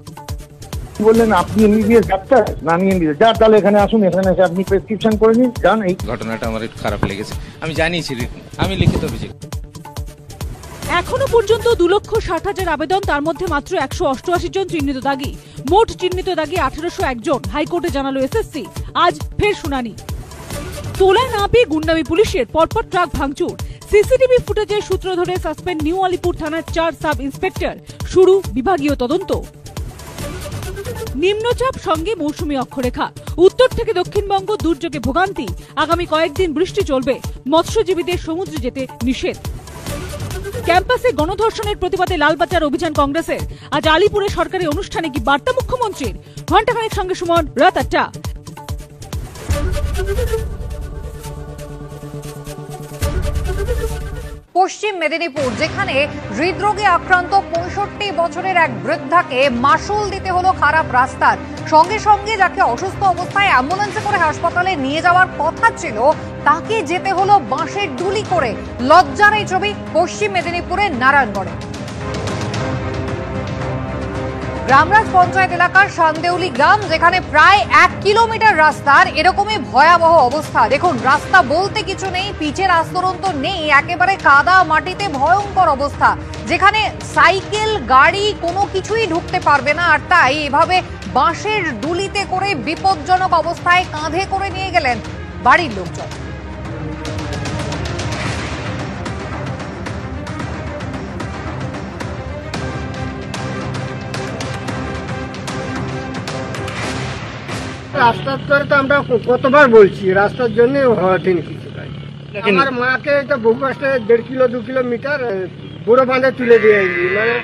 বললেন আপনি এমবিবিএস ডাক্তার না আমি এমবিবিএস, যা তাহলে এখানে আসুন, এখানে এসে আপনি প্রেসক্রিপশন করে নিন, যান। এই ঘটনাটা আমার একটু খারাপ লেগেছে, আমি জানিয়েছি, আমি লিখিত অভিযোগ। এখনো পর্যন্ত 2,60,000 আবেদন, তার মধ্যে মাত্র 188 জন চিহ্নিত দাগী। মোট চিহ্নিত দাগী 1801 জন। হাইকোর্টে জানালো এসএসসি। আজ ফের শুনানি। তোলা না পেয়ে গুন্ডামি পুলিশের, পরপর ট্রাক ভাঙচুর। সিসিটিভি ফুটেজের সূত্র ধরে সাসপেন্ড নিউ আলিপুর থানার 4 সাব ইন্সপেক্টর। শুরু বিভাগীয় তদন্ত। নিম্নচাপ সঙ্গে মৌসুমী অক্ষরেখা। উত্তর থেকে দক্ষিণবঙ্গ দুর্যোগে ভোগান্তি। আগামী কয়েকদিন বৃষ্টি চলবে। মৎস্যজীবীদের সমুদ্রে যেতে নিষেধ। ক্যাম্পাসে গণধর্ষণের প্রতিবাদে লালবাজার অভিযান কংগ্রেসের। আজ আলিপুরে সরকারি অনুষ্ঠানে কি বার্তা মুখ্যমন্ত্রীর? ঘণ্টাখানেক সঙ্গে সুমন, রাত 8টা। পশ্চিম মেদিনীপুর, যেখানে হৃদরোগে আক্রান্ত 65 বছরের এক বৃদ্ধাকে মাসুল দিতে হলো খারাপ রাস্তার। সঙ্গে সঙ্গে যাকে অসুস্থ অবস্থায় অ্যাম্বুলেন্সে করে হাসপাতালে নিয়ে যাওয়ার কথা ছিল, তাকে যেতে হলো বাঁশের ডুলি করে। লজ্জার এই ছবি পশ্চিম মেদিনীপুরের নারায়ণগড়ে। রামরাজ পঞ্চায়েত এলাকার শান্দেউলি গ্রাম, যেখানে প্রায় 1 কিলোমিটার রাস্তার এরকমই ভয়াবহ অবস্থা। দেখুন, রাস্তা বলতে কিছু নেই, পিচের আস্তরণ তো নেই, একেবারে কাদা মাটিতে ভয়ঙ্কর অবস্থা, যেখানে সাইকেল, গাড়ি কোনো কিছুই ঢুকতে পারবে না। আর তাই এভাবে বাঁশের ডুলিতে করে বিপজ্জনক অবস্থায় কাঁধে করে নিয়ে গেলেন বাড়ির লোকজন। রাস্তার করে তো আমরা কতবার বলছি, রাস্তার জন্য হওয়াঠিন কিছু নাই। আমার মাকে তো বহু কষ্টে 1.5 কিলো 2 কিলোমিটার বুড়ো বাঁধে তুলে দিয়ে, মানে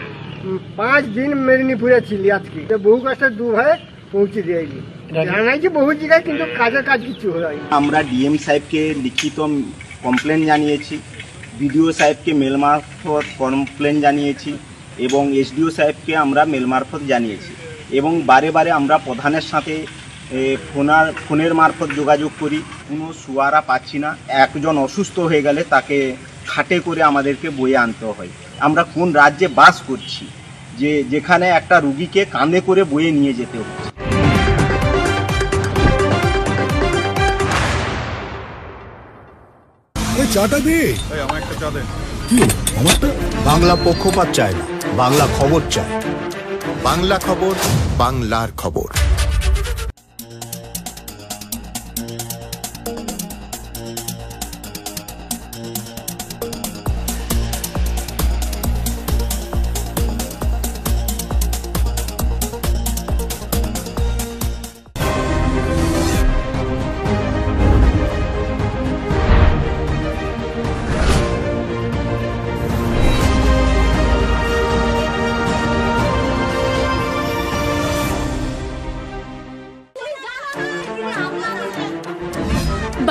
5 দিন মেদিনীপুরে ছিলি, আজকে বহু কষ্টে 2 ভাই পৌঁছে দিয়ে জানাইছি বহু জায়গায়, কিন্তু কাজের কাজ কিছু হয়। আমরা ডিএম সাহেবকে লিখিত কমপ্লেন জানিয়েছি, বিডিও সাহেবকে মেল মারফত কমপ্লেন জানিয়েছি এবং এসডিও সাহেবকে আমরা মেল মারফত জানিয়েছি এবং বারে বারে আমরা প্রধানের সাথে ফোনের মারফত যোগাযোগ করি, কোনো সুয়ারা পাচ্ছি না। একজন অসুস্থ হয়ে গেলে তাকে খাটে করে আমাদেরকে বয়ে আনতে হয়। আমরা কোন রাজ্যে বাস করছি যে যেখানে একটা রুগীকে কাঁধে করে বয়ে নিয়ে যেতে হচ্ছে। চাটা দে, আমার একটা চা দেন। কি আমারটা? বাংলা পক্ষপাত চায় না, বাংলা খবর চায়। বাংলা খবর, বাংলার খবর।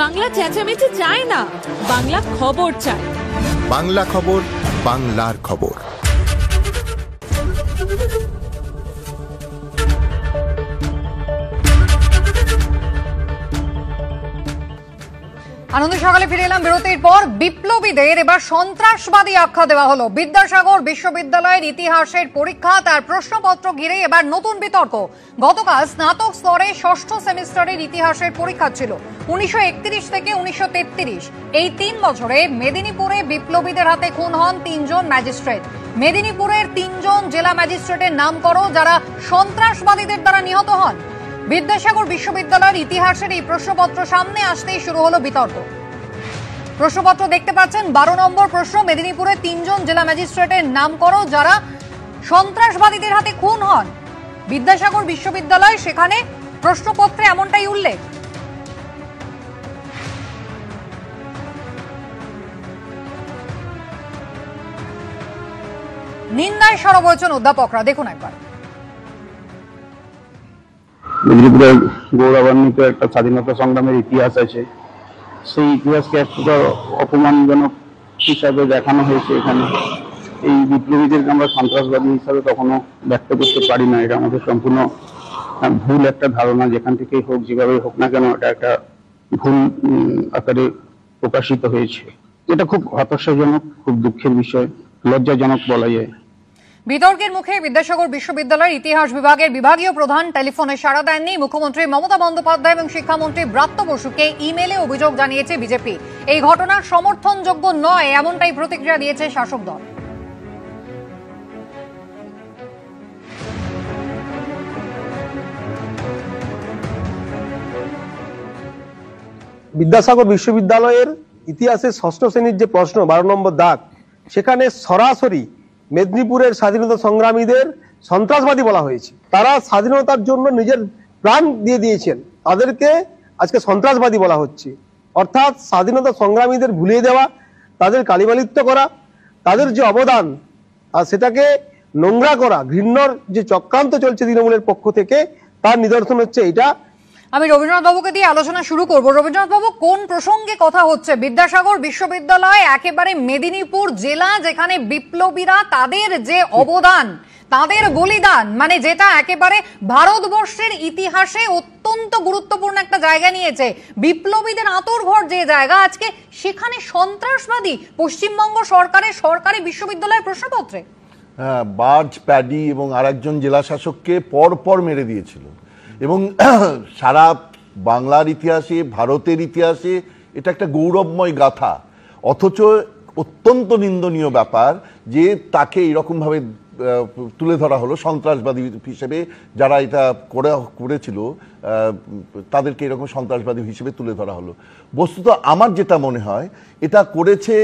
বাংলা চেঁচামেচি চায় না, বাংলা খবর চায়। বাংলা খবর, বাংলার খবর। আনন্দ সকালে ফিরে এলাম বিরতির পর। বিপ্লবীদের এবার সন্ত্রাসবাদী আখ্যা দেওয়া হলো। বিদ্যাসাগর বিশ্ববিদ্যালয়ের ইতিহাসের পরীক্ষা, তার প্রশ্নপত্র ঘিরে এবার নতুন বিতর্ক। গতকাল স্নাতক স্তরে 6ষ্ঠ সেমিস্টারের ইতিহাসের পরীক্ষা ছিল। 1931 থেকে 1933 এই 3 বছরে মেদিনীপুরে বিপ্লবীদের হাতে খুন হন 3 জন ম্যাজিস্ট্রেট। মেদিনীপুরের 3 জন জেলা ম্যাজিস্ট্রেটের নাম করো যারা সন্ত্রাসবাদীদের দ্বারা নিহত হন। বিদ্যাসাগর বিশ্ববিদ্যালয়ের ইতিহাসের এই প্রশ্নপত্র সামনে আসতেই শুরু হলো বিতর্ক। প্রশ্নপত্র দেখতে পাচ্ছেন, 12 নম্বর প্রশ্ন, মেদিনীপুরের 3 জন জেলা ম্যাজিস্ট্রেটের নাম করো যারা সন্ত্রাসবাদীদের হাতে খুন হন বিদ্যাসাগর বিশ্ববিদ্যালয়, সেখানে প্রশ্নপত্রে এমনটাই উল্লেখ। নিন্দায় সরব হয়েছেন অধ্যাপকরা, দেখুন একবার। মেদিনীপুরের গৌরবান্বিত একটা স্বাধীনতা সংগ্রামের ইতিহাস আছে, সেই ইতিহাসকে একটা অপমানজনক হিসাবে দেখানো হয়েছে এখানে। এই বিপ্লবীদেরকে আমরা সন্ত্রাসবাদী হিসাবে কখনো ব্যক্ত করতে পারি না, এটা আমাদের সম্পূর্ণ ভুল একটা ধারণা। যেখান থেকেই হোক, যেভাবে হোক না কেন, এটা একটা ভুল আকারে প্রকাশিত হয়েছে। এটা খুব হতাশাজনক, খুব দুঃখের বিষয়, লজ্জাজনক বলা যায়। বিতর্কের মুখে বিদ্যাসাগর বিশ্ববিদ্যালয়ের ইতিহাস বিভাগের বিভাগীয় প্রধান টেলিফোনে সাড়া দেননি। মুখ্যমন্ত্রী মমতা বন্দ্যোপাধ্যায় এবং শিক্ষামন্ত্রী ব্রাত্য বসুকে ইমেলে অভিযোগ জানিয়েছে বিজেপি। এই ঘটনার সমর্থনযোগ্য নয়, এমনটাই প্রতিক্রিয়া দিয়েছে শাসক দল। বিদ্যাসাগর বিশ্ববিদ্যালয়ের ইতিহাসের ষষ্ঠ শ্রেণীর যে প্রশ্ন 12 নম্বর দাগ, সেখানে সরাসরি মেদিনীপুরের স্বাধীনতা সংগ্রামীদের সন্ত্রাসবাদী বলা হয়েছে। তারা স্বাধীনতার জন্য নিজের প্রাণ দিয়ে দিয়েছেন, তাদেরকে আজকে সন্ত্রাসবাদী বলা হচ্ছে। অর্থাৎ স্বাধীনতা সংগ্রামীদের ভুলিয়ে দেওয়া, তাদের কালিমালিপ্ত করা, তাদের যে অবদান আর সেটাকে নোংরা করা, ঘৃণ্যর যে চক্রান্ত চলছে তৃণমূলের পক্ষ থেকে, তার নিদর্শন হচ্ছে এটা। আমি রবীন্দ্রনাথ বাবুকে দিয়ে আলোচনা শুরু করব। রবীন্দ্রনাথ বাবু, কোন প্রসঙ্গে কথা হচ্ছে? বিদ্যাসাগর বিশ্ববিদ্যালয় একেবারে মেদিনীপুর জেলা, যেখানে বিপ্লবীরা তাদের যে অবদান, তাদের বলিদান, মানে যেটা একেবারে ভারতবর্ষের ইতিহাসে অত্যন্ত গুরুত্বপূর্ণ একটা জায়গা নিয়েছে, বিপ্লবীদের আঁতরঘর যে জায়গা, আজকে সেখানে সন্ত্রাসবাদী পশ্চিমবঙ্গ সরকারের সরকারি বিশ্ববিদ্যালয়ের প্রশ্নপত্রে। হ্যাঁ, বার্জ, প্যাডি এবং আরেকজন জেলা শাসককে পর পর মেরে দিয়েছিল। এবং সারা বাংলার ইতিহাসে, ভারতের ইতিহাসে এটা একটা গৌরবময় গাথা। অথচ অত্যন্ত নিন্দনীয় ব্যাপার যে তাকে এরকমভাবে তুলে ধরা হলো সন্ত্রাসবাদী হিসেবে। যারা এটা করেছিল তাদেরকে এরকম সন্ত্রাসবাদী হিসেবে তুলে ধরা হলো। বস্তুত আমার যেটা মনে হয়, এটা করেছে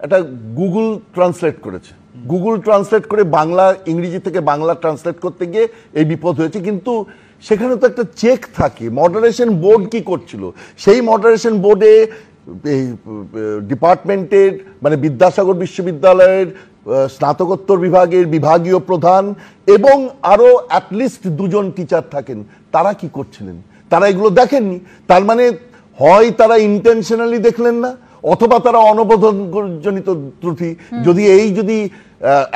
একটা গুগল ট্রান্সলেট করেছে। গুগল ট্রান্সলেট করে বাংলা, ইংরেজি থেকে বাংলা ট্রান্সলেট করতে গিয়ে এই বিপদ হয়েছে। কিন্তু সেখানে তো একটা চেক থাকে, মডারেশন বোর্ড কি করছিল, সেই মডারেশন বোর্ডে ডিপার্টমেন্টের মানে বিদ্যাসাগর বিশ্ববিদ্যালয়ের স্নাতকোত্তর বিভাগের বিভাগীয় প্রধান এবং আরো অ্যাটলিস্ট 2 জন টিচার থাকেন। তারা কি করছিলেন? তারা এগুলো দেখেননি। তার মানে হয় তারা ইন্টেনশনালি দেখলেন না, অথবা তারা অনবধানজনিত ত্রুটি। যদি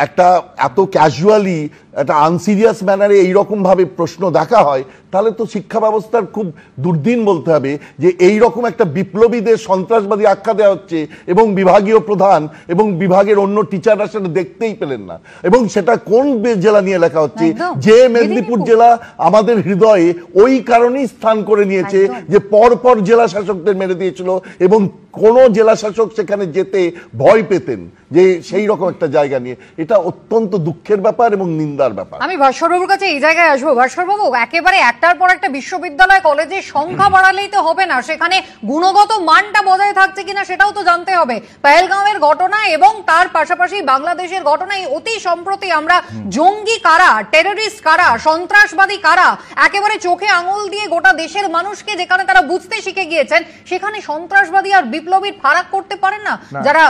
একটা এত ক্যাজুয়ালি, একটা আনসিরিয়াস ম্যানারে এইরকম ভাবে প্রশ্ন দেখা হয়, তাহলে তো শিক্ষা ব্যবস্থার খুব দুর্দিন বলতে হবে যে এই রকম একটা বিপ্লবীদের সন্ত্রাসবাদী আখ্যা দেওয়া হচ্ছে এবং বিভাগীয় প্রধান এবং বিভাগের অন্য টিচাররা সেটা দেখতেই পেলেন না। এবং সেটা কোন জেলা নিয়ে লেখা হচ্ছে? যে মেদিনীপুর জেলা আমাদের হৃদয়ে ওই কারণেই স্থান করে নিয়েছে যে পরপর জেলা শাসকদের মেরে দিয়েছিল এবং কোন জেলা শাসক সেখানে যেতে ভয় পেতেন যে সেই রকম একটা জায়গা নিয়ে। এটা অত্যন্ত দুঃখের ব্যাপার এবং নিন্দার ব্যাপার। আমি ভাস্করবাবুর কাছে এই জায়গায় আসবো। ভাস্করবাবু, একেবারে একটার পর একটা বিশ্ববিদ্যালয় কলেজের সংখ্যা বাড়ালেই তো হবে না, সেখানে গুণগত মানটা বজায় থাকছে কিনা সেটাও তো জানতে হবে। পেহেলগাঁওয়ের ঘটনা এবং তার পাশাপাশি বাংলাদেশের ঘটনায় অতি সম্প্রতি আমরা জঙ্গি কারা, টেররিস্ট কারা, সন্ত্রাসবাদী কারা, একেবারে চোখে আঙুল দিয়ে গোটা দেশের মানুষকে যেখানে তারা বুঝতে শিখে গিয়েছেন, সেখানে সন্ত্রাসবাদী আর বিপ্লবীর ফারাক করতে পারেন না যারা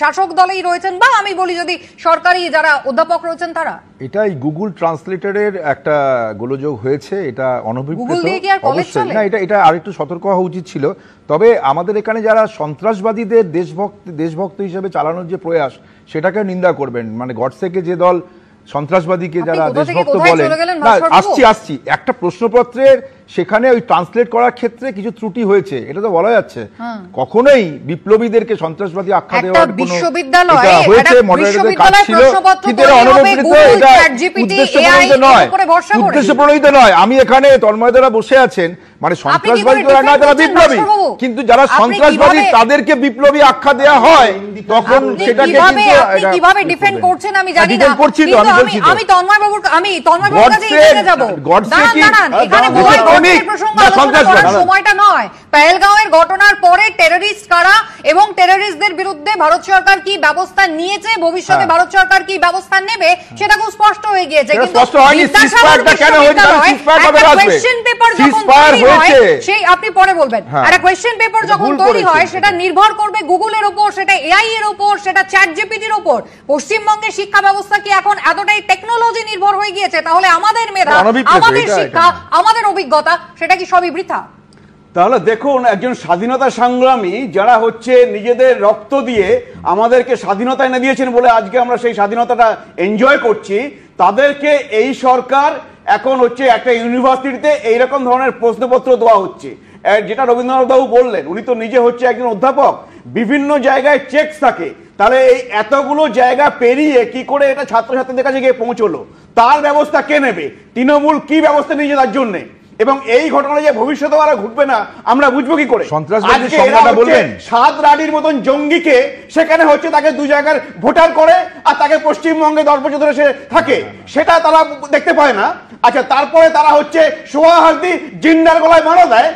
শাসক দলেই রয়েছেন, বা আমি বলি যদি সরকারি যারা অধ্যাপক রয়েছেন তারা। এটাই গুগল ট্রান্সলেটরের একটা গোলযোগ হয়েছে, এটা অনভিপ্রেত অবশ্যই না, এটা আরেকটু সতর্ক হওয়া উচিত ছিল। তবে আমাদের এখানে যারা সন্ত্রাসবাদীদের দেশভক্ত হিসেবে চালানোর যে প্রয়াস, সেটাকে নিন্দা করবেন। মানে গডসেকে যে দল সন্ত্রাসবাদীকে যারা দেশভক্ত বলেন, আসছি একটা প্রশ্নপত্রের সেখানে ওই ট্রান্সলেট করার ক্ষেত্রে কিছু ত্রুটি হয়েছে, এটা তো বলা যাচ্ছে। কখনোই বিপ্লবীদেরকে সন্ত্রাসবাদী আখ্যা দেওয়ার কোনো হয়েছে, মডারেটরদের কাজ ছিল, কিন্তু এটা অনভিপ্রেত, এটা উদ্দেশ্য প্রণোদিত নয়। আমি এখানে তন্ময় দ্বারা বসে আছেন, মানে সন্ত্রাসবাদী যারা বিপ্লবী, কিন্তু যারা সন্ত্রাসবাদী তাদেরকে বিপ্লবী আখ্যা দেওয়া হয়, তখন সেটাকে কিভাবে ডিফেন্ড করছেন আমি জানি না। আমি তন্ময় বাবুর কাছে যাব। সময়টা নয়, পেহেলগাঁওয়ের ঘটনার পরে টেররিস্ট কারা এবং টেররিস্টদের বিরুদ্ধে ভারত সরকার কি ব্যবস্থা নিয়েছে, ভবিষ্যতে ভারত সরকার কি ব্যবস্থা নেবে সেটা খুব স্পষ্ট হয়ে গিয়েছে। কিন্তু কোয়েশ্চেন পেপার যখন তৈরি হয় সেই আপনি পরে বলবেন, একটা কোয়েশ্চেন পেপার যখন তৈরি হয় সেটা নির্ভর করবে গুগলের উপর, সেটা এআই এর উপর, সেটা চ্যাট জিপিটির উপর। পশ্চিমবঙ্গের শিক্ষা ব্যবস্থা কি এখন এতটাই টেকনোলজি নির্ভর হয়ে গিয়েছে? তাহলে আমাদের মেধা, আমাদের শিক্ষা, আমাদের অভিজ্ঞতা সেটা কি সবই বৃথা? তাহলে দেখুন, একজন স্বাধীনতা সংগ্রামী যারা হচ্ছে নিজেদের রক্ত দিয়ে আমাদেরকে স্বাধীনতা এনে দিয়েছেন বলে আজকে আমরা সেই স্বাধীনতাটা এনজয় করছি, তাদেরকে এই সরকার এখন হচ্ছে একটা ইউনিভার্সিটিতে এইরকম ধরনের প্রশ্নপত্র দেওয়া হচ্ছে। যেটা রবীন্দ্রনাথ বাবু বললেন, উনি তো নিজে হচ্ছে একজন অধ্যাপক, বিভিন্ন জায়গায় চেকস থাকে, তাহলে এই এতগুলো জায়গা পেরিয়ে কি করে এটা ছাত্রছাত্রীদের কাছে গিয়ে পৌঁছলো, তার ব্যবস্থা কে নেবে? তৃণমূল কি ব্যবস্থা নিয়েছে তার জন্য? এবং এই ঘটনা যে ভবিষ্যতে আর ঘটবে না আমরা বুঝবো কি করে? সাত রাডির মতন জঙ্গিকে সেখানে হচ্ছে তাকে দু জায়গার ভোটার করে আর তাকে পশ্চিমবঙ্গে 10 বছর ধরে সে থাকে, সেটা তারা দেখতে পায় না। আচ্ছা, তারপরে তারা হচ্ছে সোহাহার্দি জিন্দার গলায় মারা দেয়।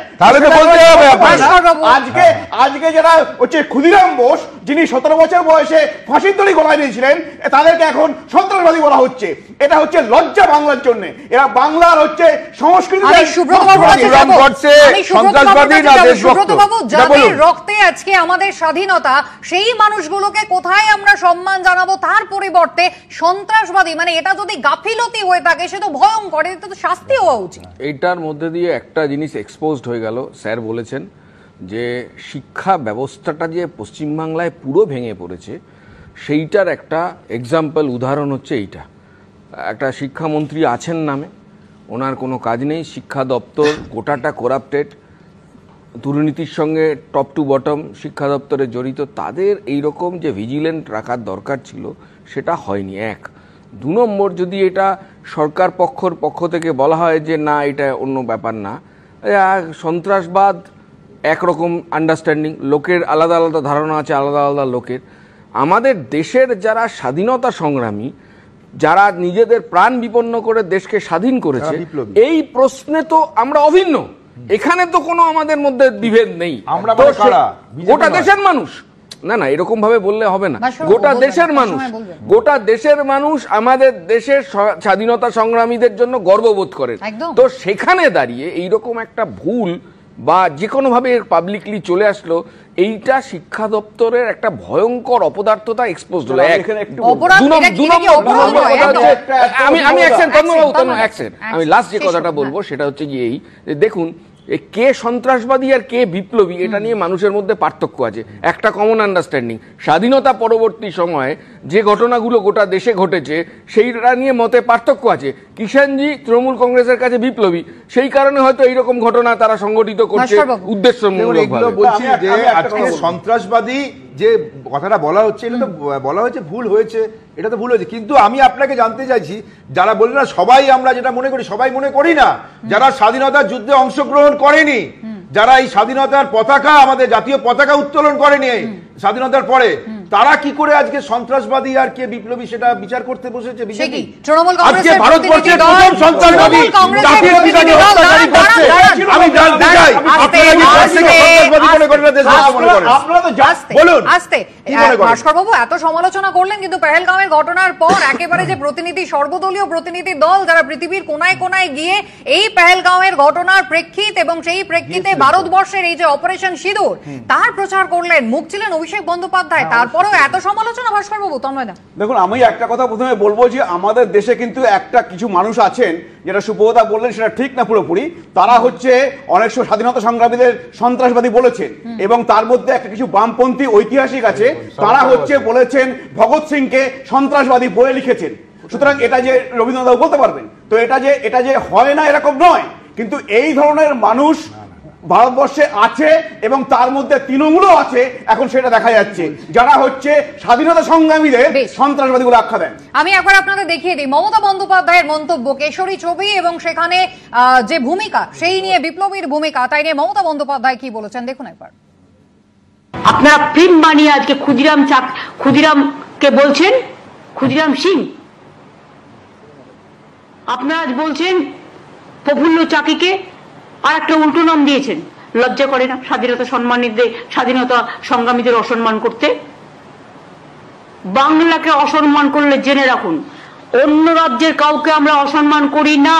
আজকে যারা হচ্ছে ক্ষুদিরাম বোস, যিনি 17 বছর বয়সে ফাঁসির দড়ি গলায় দিয়েছিলেন, তাদেরকে এখন সন্ত্রাসবাদী বলা হচ্ছে। এটা হচ্ছে লজ্জা বাংলার জন্য। এরা বাংলার হচ্ছে সংস্কৃতি রক্তে আজকে আমাদের স্বাধীনতা, সেই মানুষগুলোকে কোথায় আমরা সম্মান জানাবো? তার পরিবর্তে সন্ত্রাসবাদী, মানে এটা যদি গাফিলতি হয়ে থাকে সে তো ভয়ঙ্কর, এটা তো শাস্তি হওয়া উচিত। এইটার মধ্যে দিয়ে একটা জিনিস এক্সপোজড হয়ে গেল। স্যার বলেছেন যে শিক্ষা ব্যবস্থাটা যে পশ্চিমবাংলায় পুরো ভেঙে পড়েছে, সেইটার একটা এক্সাম্পল, উদাহরণ হচ্ছে এইটা। একটা শিক্ষামন্ত্রী আছেন নামে, ওনার কোনো কাজ নেই, শিক্ষা দপ্তর গোটাটা করাপ্টেড, দুর্নীতির সঙ্গে টপ টু বটম শিক্ষা দপ্তরে জড়িত। তাদের এইরকম যে ভিজিলেন্ট রাখার দরকার ছিল সেটা হয়নি। 1, 2 নম্বর, যদি এটা সরকার পক্ষ থেকে বলা হয় যে না এটা অন্য ব্যাপার না, সন্ত্রাসবাদ একরকম আন্ডারস্ট্যান্ডিং, লোকের আলাদা আলাদা ধারণা আছে, আলাদা আলাদা লোকের। আমাদের দেশের যারা স্বাধীনতা সংগ্রামী, যারা নিজেদের প্রাণ বিপন্ন করে দেশকে স্বাধীন করেছে, এই প্রশ্নে তো আমরা অভিন্ন। এখানে তো কোনো আমাদের মধ্যে বিভেদ নেই। আমরা গোটা দেশের মানুষ, না না এরকম ভাবে বললে হবে না, গোটা দেশের মানুষ আমাদের দেশের স্বাধীনতা সংগ্রামীদের জন্য গর্ববোধ করেন। তো সেখানে দাঁড়িয়ে এইরকম একটা ভুল বা যে কোনো ভাবে পাবলিকলি চলে আসলো, এইটা শিক্ষা দপ্তরের একটা ভয়ঙ্কর অপদার্থতা এক্সপোজ হলো। আমি লাস্ট যে কথাটা বলবো সেটা হচ্ছে যে এই দেখুন, কে সন্ত্রাসবাদী আর কে বিপ্লবী এটা নিয়ে মানুষের মধ্যে পার্থক্য আছে। একটা কমন আন্ডারস্ট্যান্ডিং, স্বাধীনতা পরবর্তী সময়ে যে ঘটনাগুলো গোটা দেশে ঘটেছে সেইটা নিয়ে মতে পার্থক্য আছে। কিষাণজি তৃণমূল কংগ্রেসের কাছে বিপ্লবী, সেই কারণে হয়তো এইরকম ঘটনা তারা সংগঠিত করছে উদ্দেশ্যমূলকভাবে। বলছি যে আজকে সন্ত্রাসবাদী যে কথাটা বলা হচ্ছে, এটা তো বলা হয়েছে ভুল হয়েছে, এটা তো ভুল হয়েছে, কিন্তু আমি আপনাকে জানতে চাইছি, যারা বললেন না সবাই আমরা যেটা মনে করি, সবাই মনে করি না। যারা স্বাধীনতার যুদ্ধে অংশগ্রহণ করেনি, যারা এই স্বাধীনতার পতাকা, আমাদের জাতীয় পতাকা উত্তোলন করেনি স্বাধীনতার পরে, তারা কি করে আজকে সন্ত্রাসবাদী আর কে বিপ্লবী সেটা বিচার করতে বসেছে বিজেপি? আজকে ভারতবর্ষের প্রথম সন্ত্রাসবাদী জাতীয় পিতাকে হত্যাকারী করছে। আমি জানতে চাই আপনারা কি সন্ত্রাসবাদী মনে করেন না দেশবাসী মনে করেন? আপনারা তো বলুন। আস্তে ভাস্কর বাবু এত সমালোচনা করলেন, কিন্তু পেহেলগাঁওয়ের ঘটনার পর একেবারে যে প্রতিনিধি, সর্বদলীয় প্রতিনিধি দল যারা পৃথিবীর কোনায় কোনায় গিয়ে এই পেহেলগাঁওয়ের ঘটনার প্রেক্ষিত এবং সেই প্রেক্ষিতে ভারতবর্ষের এই যে অপারেশন সিঁদুর তার প্রচার করলেন, মুখ ছিলেন অভিষেক বন্দ্যোপাধ্যায়, তারপরেও এত সমালোচনা ভাস্কর বাবু? তন্ময় দা দেখুন, আমি একটা কথা প্রথমে বলবো যে আমাদের দেশে কিন্তু একটা কিছু মানুষ আছেন, যেটা সুব্রতদা বললেন সেটা ঠিক না পুরোপুরি, তারা হচ্ছে অনেক স্বাধীনতা সংগ্রামীদের সন্ত্রাসবাদী বলেছেন, এবং তার মধ্যে একটা কিছু বামপন্থী ঐতিহাসিক আছে, তারা হচ্ছে বলেছেন ভগৎ সিংকে সন্ত্রাসবাদী বলে লিখেছেন। সুতরাং এটা যে রবীন্দ্রনাথ বলতে পারবেন, তো এটা যে হয় না এরকম নয়, কিন্তু এই ধরনের মানুষ ভারতবর্ষে আছে এবং তার মধ্যে তৃণমূলও আছে, এখন সেটা দেখা যাচ্ছে, যারা হচ্ছে স্বাধীনতা সংগ্রামীদের সন্ত্রাসবাদী বলে আখ্যা দেন। আমি একবার আপনাদের দেখিয়ে দিই মমতা বন্দ্যোপাধ্যায়ের মন্তব্য, কেশরী ছবি এবং সেখানে যে ভূমিকা, সেই নিয়ে বিপ্লবীর ভূমিকা, তাই নিয়ে মমতা বন্দ্যোপাধ্যায় কি বলেছেন দেখুন একবার। আপনারা ফিল্ম বানিয়ে আজকে ক্ষুদিরামকে বলছেন ক্ষুদিরাম সিং, আপনারা আজ বলছেন প্রফুল্ল চাকিকে আর একটা উল্টো নাম দিয়েছেন লজ্জা করে না স্বাধীনতা সংগ্রামীদের অসম্মান করতে? বাংলাকে অসম্মান করলে জেনে রাখুন, অন্য রাজ্যের কাউকে আমরা অসম্মান করি না,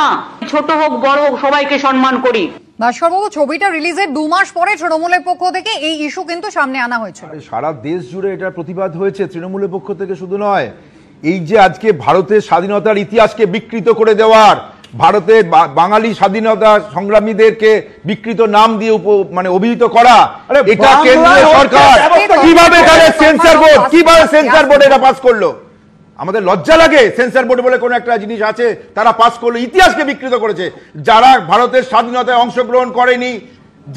ছোট হোক বড় হোক সবাইকে সম্মান করি। ভাস্করবাবু, ছবিটা রিলিজের 2 মাস পরে তৃণমূলের পক্ষ থেকে এই ইস্যু কিন্তু সামনে আনা হয়েছিল। সারা দেশ জুড়ে এটার প্রতিবাদ হয়েছে, তৃণমূলের পক্ষ থেকে শুধু নয়। এই যে আজকে ভারতের স্বাধীনতার ইতিহাসকে বিকৃত করে দেওয়ার, ভারতের বাঙালি স্বাধীনতা সংগ্রামীদেরকে বিকৃত নাম দিয়ে মানে অভিহিত করা, এটা কেন্দ্রীয় সরকার কিভাবে সেন্সর বোর্ড এটা পাস করলো? আমাদের লজ্জা লাগে। সেন্সর বোর্ড বলে কোন একটা জিনিস আছে, তারা পাস করলো, ইতিহাসকে বিকৃত করেছে। যারা ভারতের স্বাধীনতায় অংশগ্রহণ করেনি,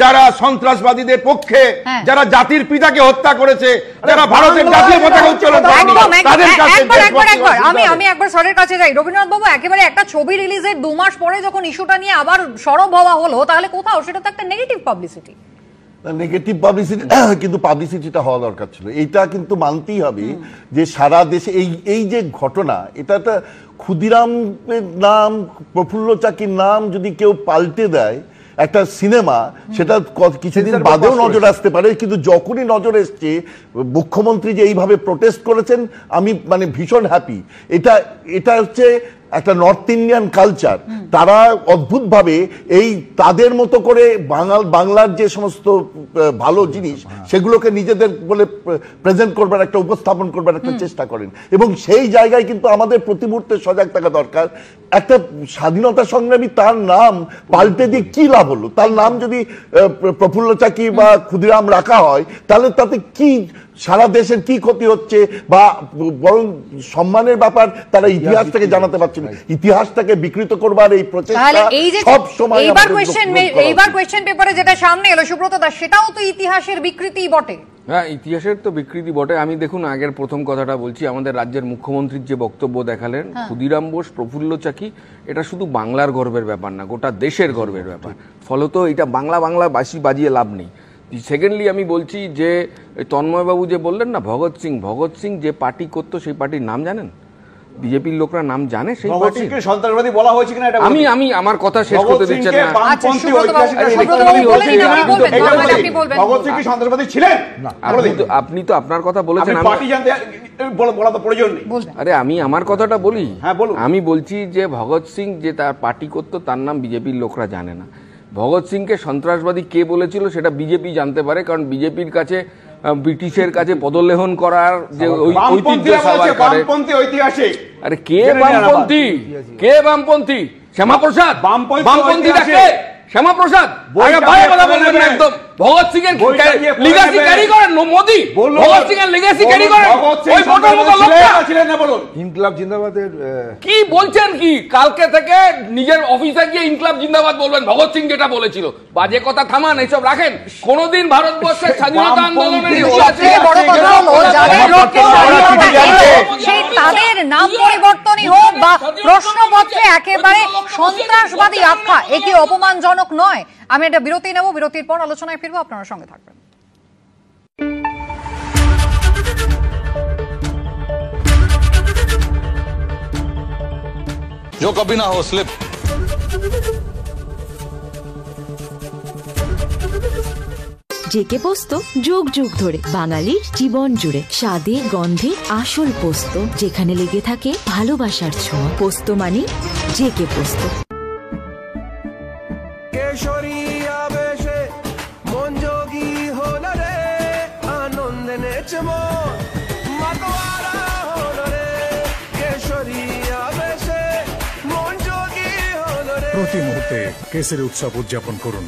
যারা সন্ত্রাসবাদীদের পক্ষে, যারা জাতির পিতাকে হত্যা করেছে, যারা ভারতের জাতীয় পতাকা উত্তোলন করেনি, তাদের কাছে আমি একবার স্যারের কাছে যাই। রবীন্দ্রনাথ বাবু, একেবারে একটা ছবি রিলিজের 2 মাস পরে যখন ইস্যুটা নিয়ে আবার সরব হওয়া হলো, তাহলে কোথাও সেটা তো একটা নেগেটিভ পাবলিসিটি। নেগেটিভ পাবলিসিটি, কিন্তু পাবলিসিটিটা হওয়া দরকার ছিল। এইটা কিন্তু মানতেই হবে যে সারা দেশে এই যে ঘটনা, এটা একটা ক্ষুদিরামের নাম, প্রফুল্ল চাকির নাম যদি কেউ পাল্টে দেয় একটা সিনেমা, সেটা কিছুদিন বাদেও নজর আসতে পারে। কিন্তু যখনই নজর এসছে, মুখ্যমন্ত্রী যে এইভাবে প্রোটেস্ট করেছেন, আমি মানে ভীষণ হ্যাপি। এটা হচ্ছে একটা নর্থ ইন্ডিয়ান কালচার। তারা অদ্ভুতভাবে এই তাদের মতো করে বাংলার যে সমস্ত ভালো জিনিস সেগুলোকে নিজেদের বলে প্রেজেন্ট করবার, একটা উপস্থাপন করবার একটা চেষ্টা করেন। এবং সেই জায়গায় কিন্তু আমাদের প্রতি মুহূর্তে সজাগ থাকা দরকার। একটা স্বাধীনতা সংগ্রামী, তার নাম পাল্টে দিয়ে কি লাভ হলো? তার নাম যদি প্রফুল্ল চাকি বা ক্ষুদিরাম রাখা হয়, তাহলে তাতে কি সারা দেশের কি ক্ষতি হচ্ছে? বা বরং সম্মানের ব্যাপার, তারা ইতিহাসটাকে জানাতে পারছেন। ইতিহাসটাকে বিকৃত করবার এই প্রচেষ্টা সব সময়। এইবার কোয়েশ্চেন পেপারে যেটা সামনে এলো সুব্রত দাস, সেটাও তো ইতিহাসের বিকৃতি বটে। হ্যাঁ, ইতিহাসের তো বিকৃতি বটে। আমি দেখুন আগের প্রথম কথাটা বলছি, আমাদের রাজ্যের মুখ্যমন্ত্রীর যে বক্তব্য দেখালেন, ক্ষুদিরাম বোস, প্রফুল্ল চাকি, এটা শুধু বাংলার গর্বের ব্যাপার না, গোটা দেশের গর্বের ব্যাপার। ফলত এটা বাংলা বাসি বাজিয়ে লাভ নেই। সেকেন্ডলি আমি বলছি যে তন্ময়বাবু যে বললেন না, ভগৎ সিং যে পার্টি করতো, সেই পার্টির নাম জানেন? বিজেপির লোকরা নাম জানে সেই পার্টিকে সন্ত্রাসবাদী বলা হয়েছে কিনা? আমি আমার কথা শেষ করতে দিচ্ছেন না। ভগৎ সিং কি সন্ত্রাসবাদী ছিলেন? আপনি তো আপনার কথা বলেছেন, পার্টি জানতে বলা তো প্রয়োজন নেই। আরে আমি আমার কথাটা বলি। আমি বলছি যে ভগৎ সিং যে তার পার্টি করতো, তার নাম বিজেপির লোকরা জানে না। ভগৎ সিংকে সন্ত্রাসবাদী কে বলেছিল সেটা বিজেপি জানতে পারে, কারণ বিজেপির কাছে, ব্রিটিশের কাছে পদলেহন করার যে ঐতিহ্য সবাই করে। আরে কে বামপন্থী? শ্যামাপ্রসাদ বামপন্থীটা কে? শ্যামাপ্রসাদ একদম। ভগৎ সিং এর লিগ্যাসি ক্যারি করেন মোদি, ভগৎ সিং এর লিগ্যাসি ক্যারি করেন ওই ফটোর মতো লোকটা ছিলেন না। বলুন, ইনকলাব জিন্দাবাদের কি বলছেন? কি কালকে থেকে নিজের অফিসে গিয়ে ইনকলাব জিন্দাবাদ বলবেন? ভগৎ সিং যেটা বলেছিল, বাজে কথা থামান, এইসব রাখেন। কোনদিন ভারতবর্ষের স্বাধীনতা আন্দোলনের সেই তাদের নাম পরিবর্তনই হোক বা প্রশ্নপত্রে একেবারে সন্ত্রাসবাদী আখ্যা, এ কি অপমানজনক নয়? আমি একটা বিরতি নেব, বিরতির পর আলোচনায় ফিরবো, আপনারা সঙ্গে থাকবেন। जो कभी ना हो स्लिप। জেকে পোস্ত যুগ যুগ ধরে বাঙালির জীবন জুড়ে স্বাদে গন্ধে আসল পোস্ত, যেখানে লেগে থাকে ভালোবাসার ছোঁয়া। পোস্ত মানে জেকে পোস্ত। প্রতি মুহূর্তে কেসরি উৎসব উদযাপন করুন।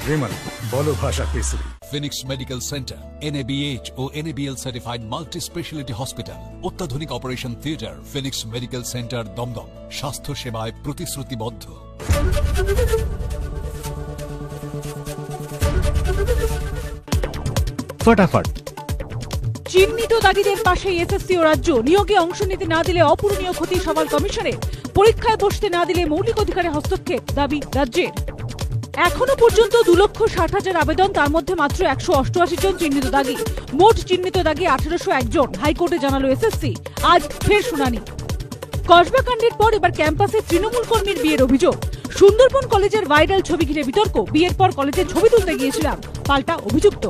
বিমল, বলো ভাষা Kesari. Phoenix medical centre, NABH ও NABL certified multi speciality hospital, অত্যাধুনিক operation theatre. Phoenix medical centre, Dum Dum. স্বাস্থ্য সেবায় প্রতিশ্রুতিবদ্ধ। ফটাফট। চিহ্নিত দাগীদের পাশে এসএসসি ও রাজ্য, নিয়োগে অংশ নিতে না দিলে অপূরণীয় ক্ষতি সওয়াল কমিশনের, পরীক্ষায় বসতে না দিলে মৌলিক অধিকারে হস্তক্ষেপ দাবি রাজ্যের। এখনো পর্যন্ত 2,60,000 আবেদন, তার মধ্যে মাত্র 188 জন চিহ্নিত দাগী। মোট চিহ্নিত দাগী 1801 জন। হাইকোর্টে জানালো এসএসসি। আজ ফের শুনানি। কসবা কাণ্ডের পর এবার ক্যাম্পাসে তৃণমূল কর্মীর বিয়ের অভিযোগ। সুন্দরবন কলেজের ভাইরাল ছবি ঘিরে বিতর্ক, বিয়ের পর কলেজে ছবি তুলতে গিয়েছিলাম, পাল্টা অভিযুক্ত।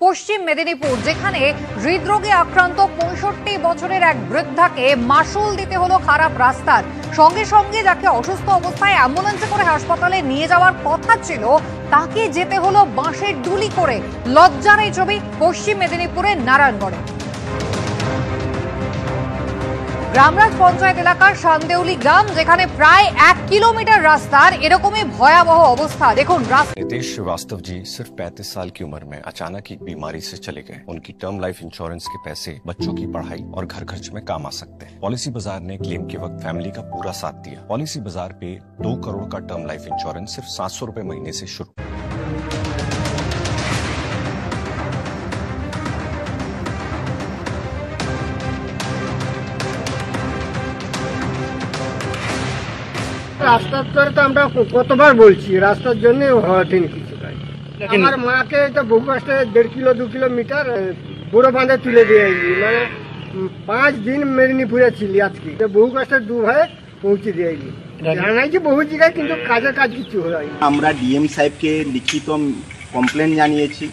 পশ্চিম মেদিনীপুর, যেখানে হৃদরোগে আক্রান্ত 65 বছরের এক বৃদ্ধাকে মাসুল দিতে হলো খারাপ রাস্তার, সঙ্গে সঙ্গে যাকে অসুস্থ অবস্থায় অ্যাম্বুলেন্সে করে হাসপাতালে নিয়ে যাওয়ার কথা ছিল তাকে যেতে হলো বাঁশের ডুলি করে। লজ্জার এই ছবি পশ্চিম মেদিনীপুরের নারায়ণগড়ে। গ্রামরাজ পঞ্চায়েত এলাকার শান্দেউলি গ্রাম, যেখানে প্রায় 1 কিলোমিটার রাস্তার এরকমই ভয়াবহ অবস্থা। দেখুন, नितेश श्रीवास्तव जी सिर्फ 35 साल की उम्र में अचानक एक बीमारी से चले गए। उनकी टर्म लाइफ इंश्योरेंस के पैसे बच्चों की पढ़ाई और घर खर्च में काम आ सकते हैं। पॉलिसी बाजार ने क्लेम के वक्त फैमिली का पूरा साथ दिया। पॉलिसी बाजार पे 2 करोड़ का टर्म लाइफ इंश्योरेंस सिर्फ 700 रुपए महीने से शुरू। রাস্তার তো আমরা কতবার বলছি, রাস্তার জন্য হওয়াটিনি কিছু কাজ। আমার মাকে তো বহু কষ্টে 1.5 কিলো 2 কিলোমিটার বুড়ো বাঁধে তুলে দিয়েছি, মানে 5 দিন মেদিনীপুরে ছিলি, আজকে বহু কষ্টে 2 ভাই পৌঁছে দিয়েছি। জানাইছি বহু জায়গায়, কিন্তু কাজের কাজ কিছু হয়নি। আমরা ডিএম সাহেবকে লিখিত কমপ্লেন জানিয়েছি,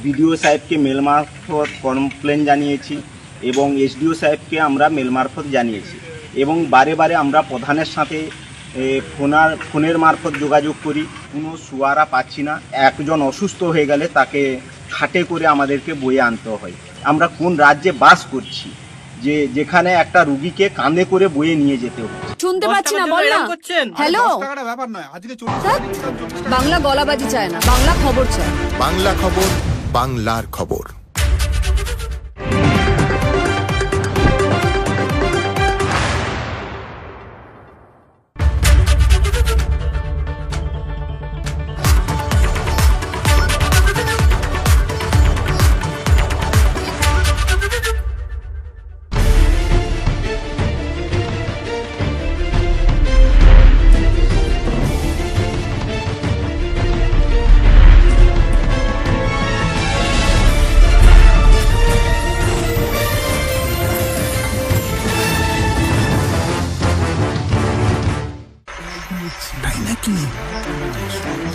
বিডিও সাহেবকে মেল মারফত কমপ্লেন জানিয়েছি এবং এসডিও সাহেবকে আমরা মেল মারফত জানিয়েছি এবং বারে বারে আমরা প্রধানের সাথে ফোনের মারফত যোগাযোগ করি, কোনো সুয়ারা পাচ্ছি না। একজন অসুস্থ হয়ে গেলে তাকে খাটে করে আমাদেরকে বয়ে আনতে হয়। আমরা কোন রাজ্যে বাস করছি যে যেখানে একটা রুগীকে কাঁধে করে বয়ে নিয়ে যেতে হচ্ছে? শুনতে পাচ্ছি না, বল না। হ্যালো, বাংলা গলাবাজি চায় না, বাংলা খবর চায়। বাংলা খবর, বাংলার খবর।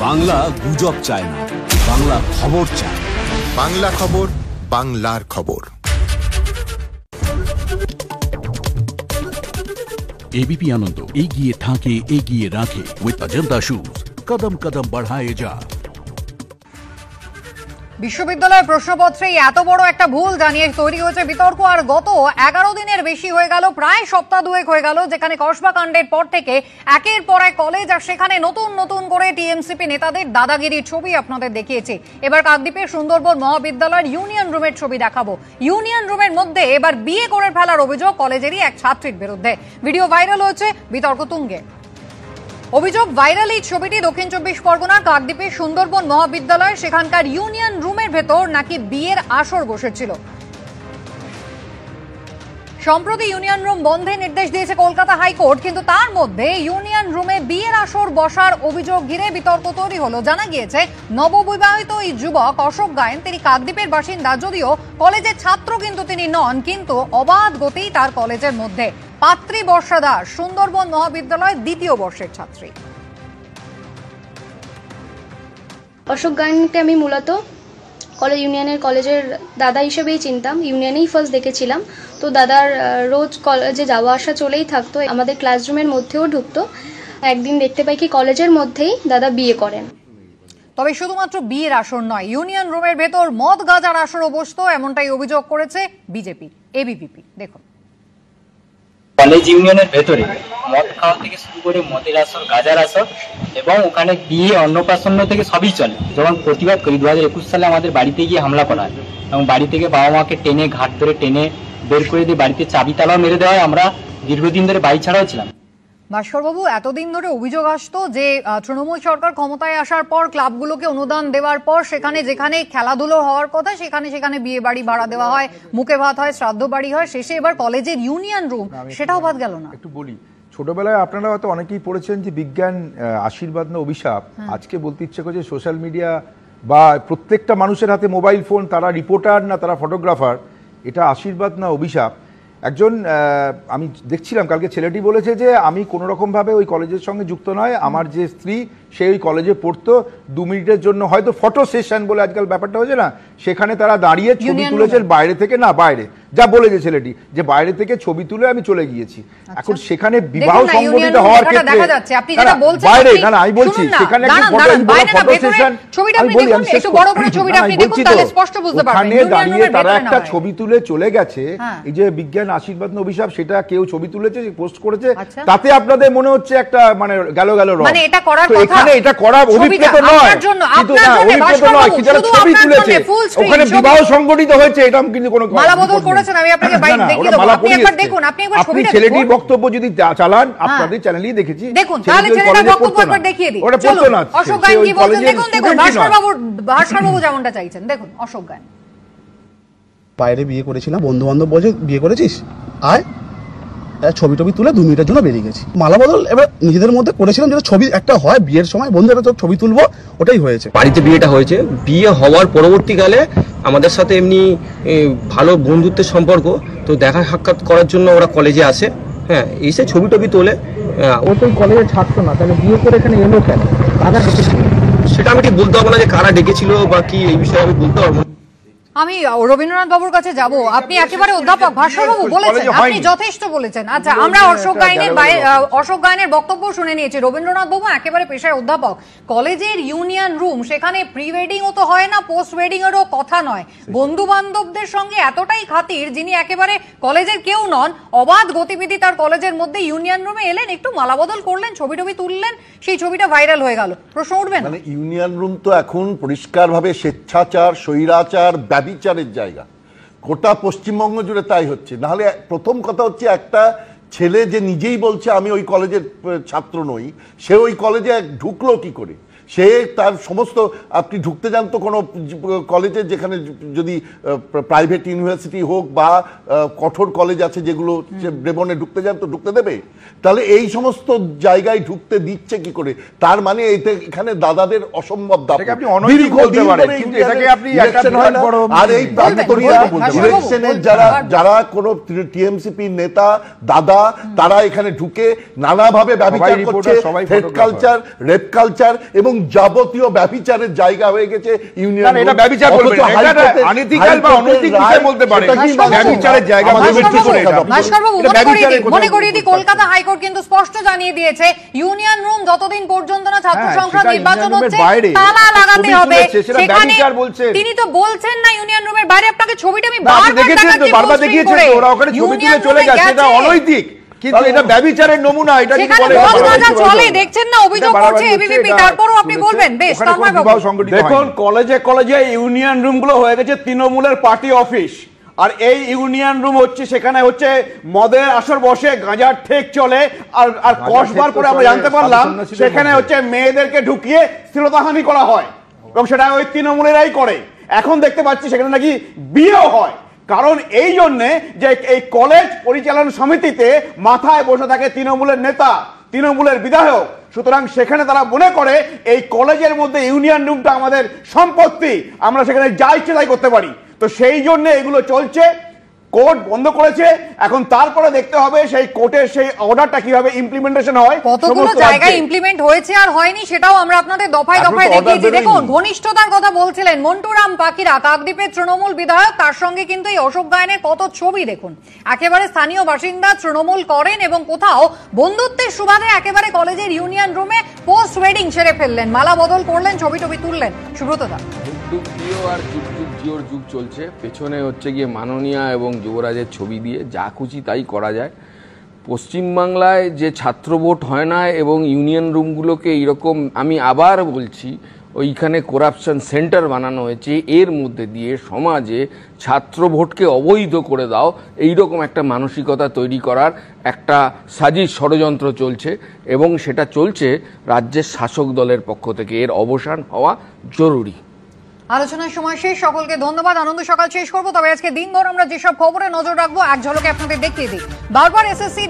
বাংলা গুজব চায় না, বাংলা খবর চায়। বাংলা খবর, বাংলার খবর। एबीपी आनंद एगिए ठाके एगिए राखे विद अजंता शूज, कदम कदम बढ़ाए जा। বিশ্ববিদ্যালয়ের প্রশ্নপত্রে এত বড় একটা ভুল জানিয়ে তৈরি হয়েছে বিতর্ক। আর গত 11 দিনের বেশি হয়ে গেল, প্রায় সপ্তাহ দুয়েক হয়ে গেল, যেখানে কসবা কাণ্ডের পর থেকে একের পর এক কলেজ আর সেখানে নতুন নতুন করে টিএমসিপি নেতাদের দাদাগিরির ছবি আপনাদের দেখিয়েছি। এবার কাকদ্বীপের সুন্দরবন মহাবিদ্যালয়ের ইউনিয়ন রুমের ছবি দেখাবো। ইউনিয়ন রুমের মধ্যে এবার বিয়ে করে ফেলার অভিযোগ কলেজেরই এক ছাত্রীর বিরুদ্ধে। ভিডিও ভাইরাল হয়েছে, বিতর্ক তুঙ্গে। অভিযোগ ভাইরাল এই ছবিটি দক্ষিণ 24 পরগনার কাকদ্বীপের সুন্দরবন মহাবিদ্যালয়, সেখানকার ইউনিয়ন রুমের ভেতর নাকি বিয়ের আসর বসেছিল। সম্প্রতি ইউনিয়ন রুম বন্ধের নির্দেশ দিয়েছে কলকাতা হাইকোর্ট, কিন্তু তার মধ্যে ইউনিয়ন রুমে বিয়ের আসর বসার অভিযোগ ঘিরে বিতর্ক তৈরি হলো। জানা গিয়েছে নববিবাহিত এই যুবক অশোক গায়েন, তিনি কাকদ্বীপের বাসিন্দা, যদিও কলেজের ছাত্র কিন্তু তিনি নন, কিন্তু অবাধ গতি তার কলেজের মধ্যে। পাত্রী বর্ষা দাস, সুন্দরবন মহাবিদ্যালয়ের 2য় বর্ষের ছাত্রী। অশোক গায়েনকে আমি মূলত কলেজের দাদা হিসেবেই চিনতাম, ইউনিয়নেই ফার্স্ট দেখেছিলাম। তো দাদার রোজ কলেজে যাওয়া আসা চলেই থাকতো, আমাদের ক্লাসরুমের মধ্যেও ঢুকতো। একদিন দেখতে পাই কি কলেজের মধ্যেই দাদা বিয়ে করেন। তবে শুধুমাত্র বিয়ের আসর নয়, ইউনিয়ন রুমের ভেতর মদ গাঁজার আসরও বসতো, এমনটাই অভিযোগ করেছে বিজেপি এবিভিপি। দেখুন, কলেজ ইউনিয়নের ভেতরে মদ খাওয়া থেকে শুরু করে মদের আসর, গাঁজার আসর এবং ওখানে বিয়ে অন্নপ্রাশন থেকে সবই চলে। যখন প্রতিবাদ করি 2021 সালে আমাদের বাড়িতে গিয়ে হামলা করা হয় এবং বাড়ি থেকে বাবা মাকে টেনে ঘাট ধরে টেনে বের করে দিয়ে বাড়িতে চাবি তালাও মেরে দেওয়া হয়। আমরা দীর্ঘদিন ধরে বাড়ি ছাড়াও ছিলাম। ভাস্করবাবু, এতদিন ধরে অভিযোগ আসতো যে তৃণমূল সরকার ক্ষমতায় আসার পর ক্লাবগুলোকে অনুদান দেওয়ার পর সেখানে যেখানে খেলাধুলো হওয়ার কথা সেখানে বিয়ে বাড়ি ভাড়া দেওয়া হয়, মুখে ভাত হয়, শ্রাদ্ধ বাড়ি হয়, শেষে এবার কলেজের ইউনিয়ন রুম, সেটাও বাদ গেল না। একটু বলি, ছোটবেলায় আপনারা হয়তো অনেকেই পড়েছেন যে বিজ্ঞান আশীর্বাদ না অভিশাপ। আজকে বলতে ইচ্ছে করছে সোশ্যাল মিডিয়া বা প্রত্যেকটা মানুষের হাতে মোবাইল ফোন, তারা রিপোর্টার না তারা ফটোগ্রাফার, এটা আশীর্বাদ না অভিশাপ। একজন আমি দেখছিলাম কালকে ছেলেটি বলেছে যে আমি কোনো রকম ভাবে ওই কলেজের সঙ্গে যুক্ত নয়, আমার যে স্ত্রী সে ওই কলেজে পড়তো, 2 মিনিটের জন্য হয়তো ফটো সেশন বলে আজকাল ব্যাপারটা হয়েছে না, সেখানে তারা দাঁড়িয়ে ছবি তুলেছেন বাইরে থেকে, না বাইরে যা বলেছে ছেলেটি যে বাইরে থেকে ছবি তুলে আমি চলে গিয়েছি। এখন সেখানে বিবাহ সংগঠিত হওয়ার ক্ষেত্রে বাইরে, না না আমি বলছি সেখানে ফটো সেশন, আমি বলি আমি শেষ ওখানে দাঁড়িয়ে তারা একটা ছবি তুলে চলে গেছে। এই যে বিজ্ঞান আশীর্বাদ অভিশাপ সেটা কেউ ছবি তুলেছে, পোস্ট করেছে, তাতে আপনাদের মনে হচ্ছে একটা মানে গেল মানে এটা করার কথা, এখানে এটা করা অভিপ্রেত নয়, কিন্তু না অভিপ্রেত নয়, কি যারা ছবি তুলেছে ওখানে বিবাহ সংগঠিত হয়েছে এটা কিন্তু কোনো মালাবদল করেছেন। আমি আপনাকে বাইরে দেখিয়ে দেব, আপনি একবার দেখুন, আপনি একবার ছবিটা দেখুন। ছেলেটির বক্তব্য যদি চালান, আপনাদের চ্যানেলেই দেখেছি, দেখুন তাহলে ছেলেটার বক্তব্য একবার দেখিয়ে দিই। ওটা পড়তো না, অশোক গায়েন কি বলছেন দেখুন, দেখুন ভাস্কর বাবু যেমনটা চাইছেন দেখুন অশোক গায়েন। বাইরে বিয়ে করেছিলাম, বন্ধু বান্ধব বলছে বিয়ে করেছিস আয়, ছবি টবি তুলে 2 মিনিটের জন্য বেরিয়ে গেছি। মালা বদল এবার নিজেদের মধ্যে করেছিলাম যেটা ছবি একটা হয় বিয়ের সময়, বন্ধু একটা ছবি তুলবো, ওটাই হয়েছে। বাড়িতে বিয়েটা হয়েছে, বিয়ে হওয়ার পরবর্তীকালে আমাদের সাথে এমনি ভালো বন্ধুত্বের সম্পর্ক, তো দেখা সাক্ষাৎ করার জন্য ওরা কলেজে আসে, হ্যাঁ এসে ছবি টবি তোলে। ও তো কলেজের ছাত্র না, তাহলে বিয়ে করে এখানে এলো কেন? সেটা আমি ঠিক বলতে পারবো না যে কারা ডেকেছিল বা কি, এই বিষয়ে আমি বলতে পারবো না। আমি রবীন্দ্রনাথ বাবুর কাছে যাব, আপনি একেবারে অধ্যাপক ভাস্কর বাবু বলেছেন, আপনি যথেষ্ট বলেছেন। আচ্ছা আমরা অশোক গায়েনের বক্তব্য শুনে নিয়েছি। রবীন্দ্রনাথ বাবু একেবারে পেশায় অধ্যাপক, কলেজের ইউনিয়ন রুম, সেখানে প্রি ওয়েডিংও তো হয় না, পোস্ট ওয়েডিং এরও কথা নয়, বন্ধু বান্ধবদের সঙ্গে এতটাই খাতির, যিনি একেবারে কলেজের কেউ নন, অবাধ গতিবিধি তার কলেজের মধ্যে, ইউনিয়ন রুমে এলেন, একটু মালাবদল করলেন, ছবি টবি তুললেন, সেই ছবিটা ভাইরাল হয়ে গেল। প্রশ্ন উঠবে না? মানে ইউনিয়ন রুম তো এখন পরিষ্কারভাবে স্বেচ্ছাচার, স্বৈরাচার, বিচারের জায়গা, গোটা পশ্চিমবঙ্গ জুড়ে তাই হচ্ছে। নাহলে প্রথম কথা হচ্ছে একটা ছেলে যে নিজেই বলছে আমি ওই কলেজের ছাত্র নই, সে ওই কলেজে ঢুকলো কি করে? সে তার সমস্ত, আপনি ঢুকতে যান তো কোনো কলেজে যেখানে যদি প্রাইভেট ইউনিভার্সিটি হোক বা কঠোর কলেজ আছে যেগুলো ব্রেবনে ঢুকতে যান তো ঢুকতে দেবে? তাহলে এই সমস্ত জায়গায় ঢুকতে দিচ্ছে কি করে? তার মানে এখানে দাদাদের অসম্ভব দাম। আর এই ইলেকশনের যারা কোনো টিএমসিপি নেতা দাদা, তারা এখানে ঢুকে নানাভাবে ব্যবচার করছে, হেড কালচার, রেপ কালচার এবং যাবতীয় ব্যভিচারের জায়গা হয়ে গেছে ইউনিয়ন। এটা ব্যভিচার বলবেন না, এটা অনৈতিক বা অনৈতিক বিষয় বলতে পারেন, ব্যভিচারের জায়গা মনে করিয়ে দিই, কলকাতা হাইকোর্ট কিন্তু স্পষ্ট জানিয়ে দিয়েছে ইউনিয়ন রুম যতদিন পর্যন্ত না ছাত্র সংসদ নির্বাচন হচ্ছে তালা লাগাতে হবে। সেখানে তিনি তো বলছেন না ইউনিয়ন রুমের বাইরে, আপনাকে ছবিটা আমি বারবার দেখিয়েছি, ওরা ওখানে ছবি তুলে চলে গেছে, এটা অনৈতিক, কিন্তু এটা ব্যভিচারের নমুনা। এটা কি বলে চলে দেখছেন না, অভিযোগ করছে এবিভিপি, তারপরও আপনি বলবেন বেশ। দেখুন কলেজে কলেজে ইউনিয়ন রুম গুলো হয়ে গেছে তৃণমূলের পার্টি অফিস, আর এই ইউনিয়ন রুম হচ্ছে সেখানে হচ্ছে মদের আসর বসে, গাঁজার ঠেক চলে, আর কসবার করে আমরা জানতে পারলাম সেখানে হচ্ছে মেয়েদেরকে ঢুকিয়ে শ্লীলতাহানি করা হয়, এবং সেটা ওই তৃণমূলেরাই করে। এখন দেখতে পাচ্ছি সেখানে নাকি বিয়েও হয়, কারণ এই জন্যে যে এই কলেজ পরিচালনা সমিতিতে মাথায় বসে থাকে তৃণমূলের নেতা, তৃণমূলের বিধায়ক, সুতরাং সেখানে তারা মনে করে এই কলেজের মধ্যে ইউনিয়ন রুমটা আমাদের সম্পত্তি, আমরা সেখানে যা ইচ্ছে তাই করতে পারি। তো সেই জন্য এগুলো চলছে, কোর্ট বন্ধ করেছে, এখন তারপরে দেখতে হবে সেই কোর্টের সেই অর্ডারটা কিভাবে ইমপ্লিমেন্টেশন হয়, কতগুলো জায়গায় ইমপ্লিমেন্ট হয়েছে আর হয়নি সেটাও আমরা আপনাদের দফায় দফায় দেখিয়েছি। দেখুন ঘনিষ্ঠতার কথা বলছিলেন মন্টুরাম পাখিরা, কাকদ্বীপের তৃণমূল বিধায়ক, তার সঙ্গে কিন্তু এই অশোক গায়েনের কত ছবি দেখুন, একেবারে স্থানীয় বাসিন্দা, তৃণমূল করেন এবং কোথাও বন্ধুত্বের সুবাদে একেবারে কলেজের ইউনিয়ন রুমে পোস্ট ওয়েডিং সেরে ফেললেন, মালা বদল করলেন, ছবি টবি তুললেন। সুব্রতদা, আর যুগ যুগ চলছে, পেছনে হচ্ছে গিয়ে মাননীয়া এবং যুবরাজের ছবি দিয়ে যা খুশি তাই করা যায়। পশ্চিমবাংলায় যে ছাত্র ভোট হয় না এবং ইউনিয়ন রুমগুলোকে এইরকম, আমি আবার বলছি, ওইখানে করাপশন সেন্টার বানানো হয়েছে, এর মধ্যে দিয়ে সমাজে ছাত্র ভোটকে অবৈধ করে দাও এইরকম একটা মানসিকতা তৈরি করার একটা সাজিশ ষড়যন্ত্র চলছে, এবং সেটা চলছে রাজ্যের শাসক দলের পক্ষ থেকে। এর অবসান হওয়া জরুরি। আলোচনার সময় শেষ, সকলকে ধন্যবাদ। আনন্দ সকাল শেষ করবো, তবে আজকে দিনভর আমরা যেসব খবরে নজর রাখবো এক ঝলকে আপনাদের দেখিয়ে দিই। বারবার এসএসসি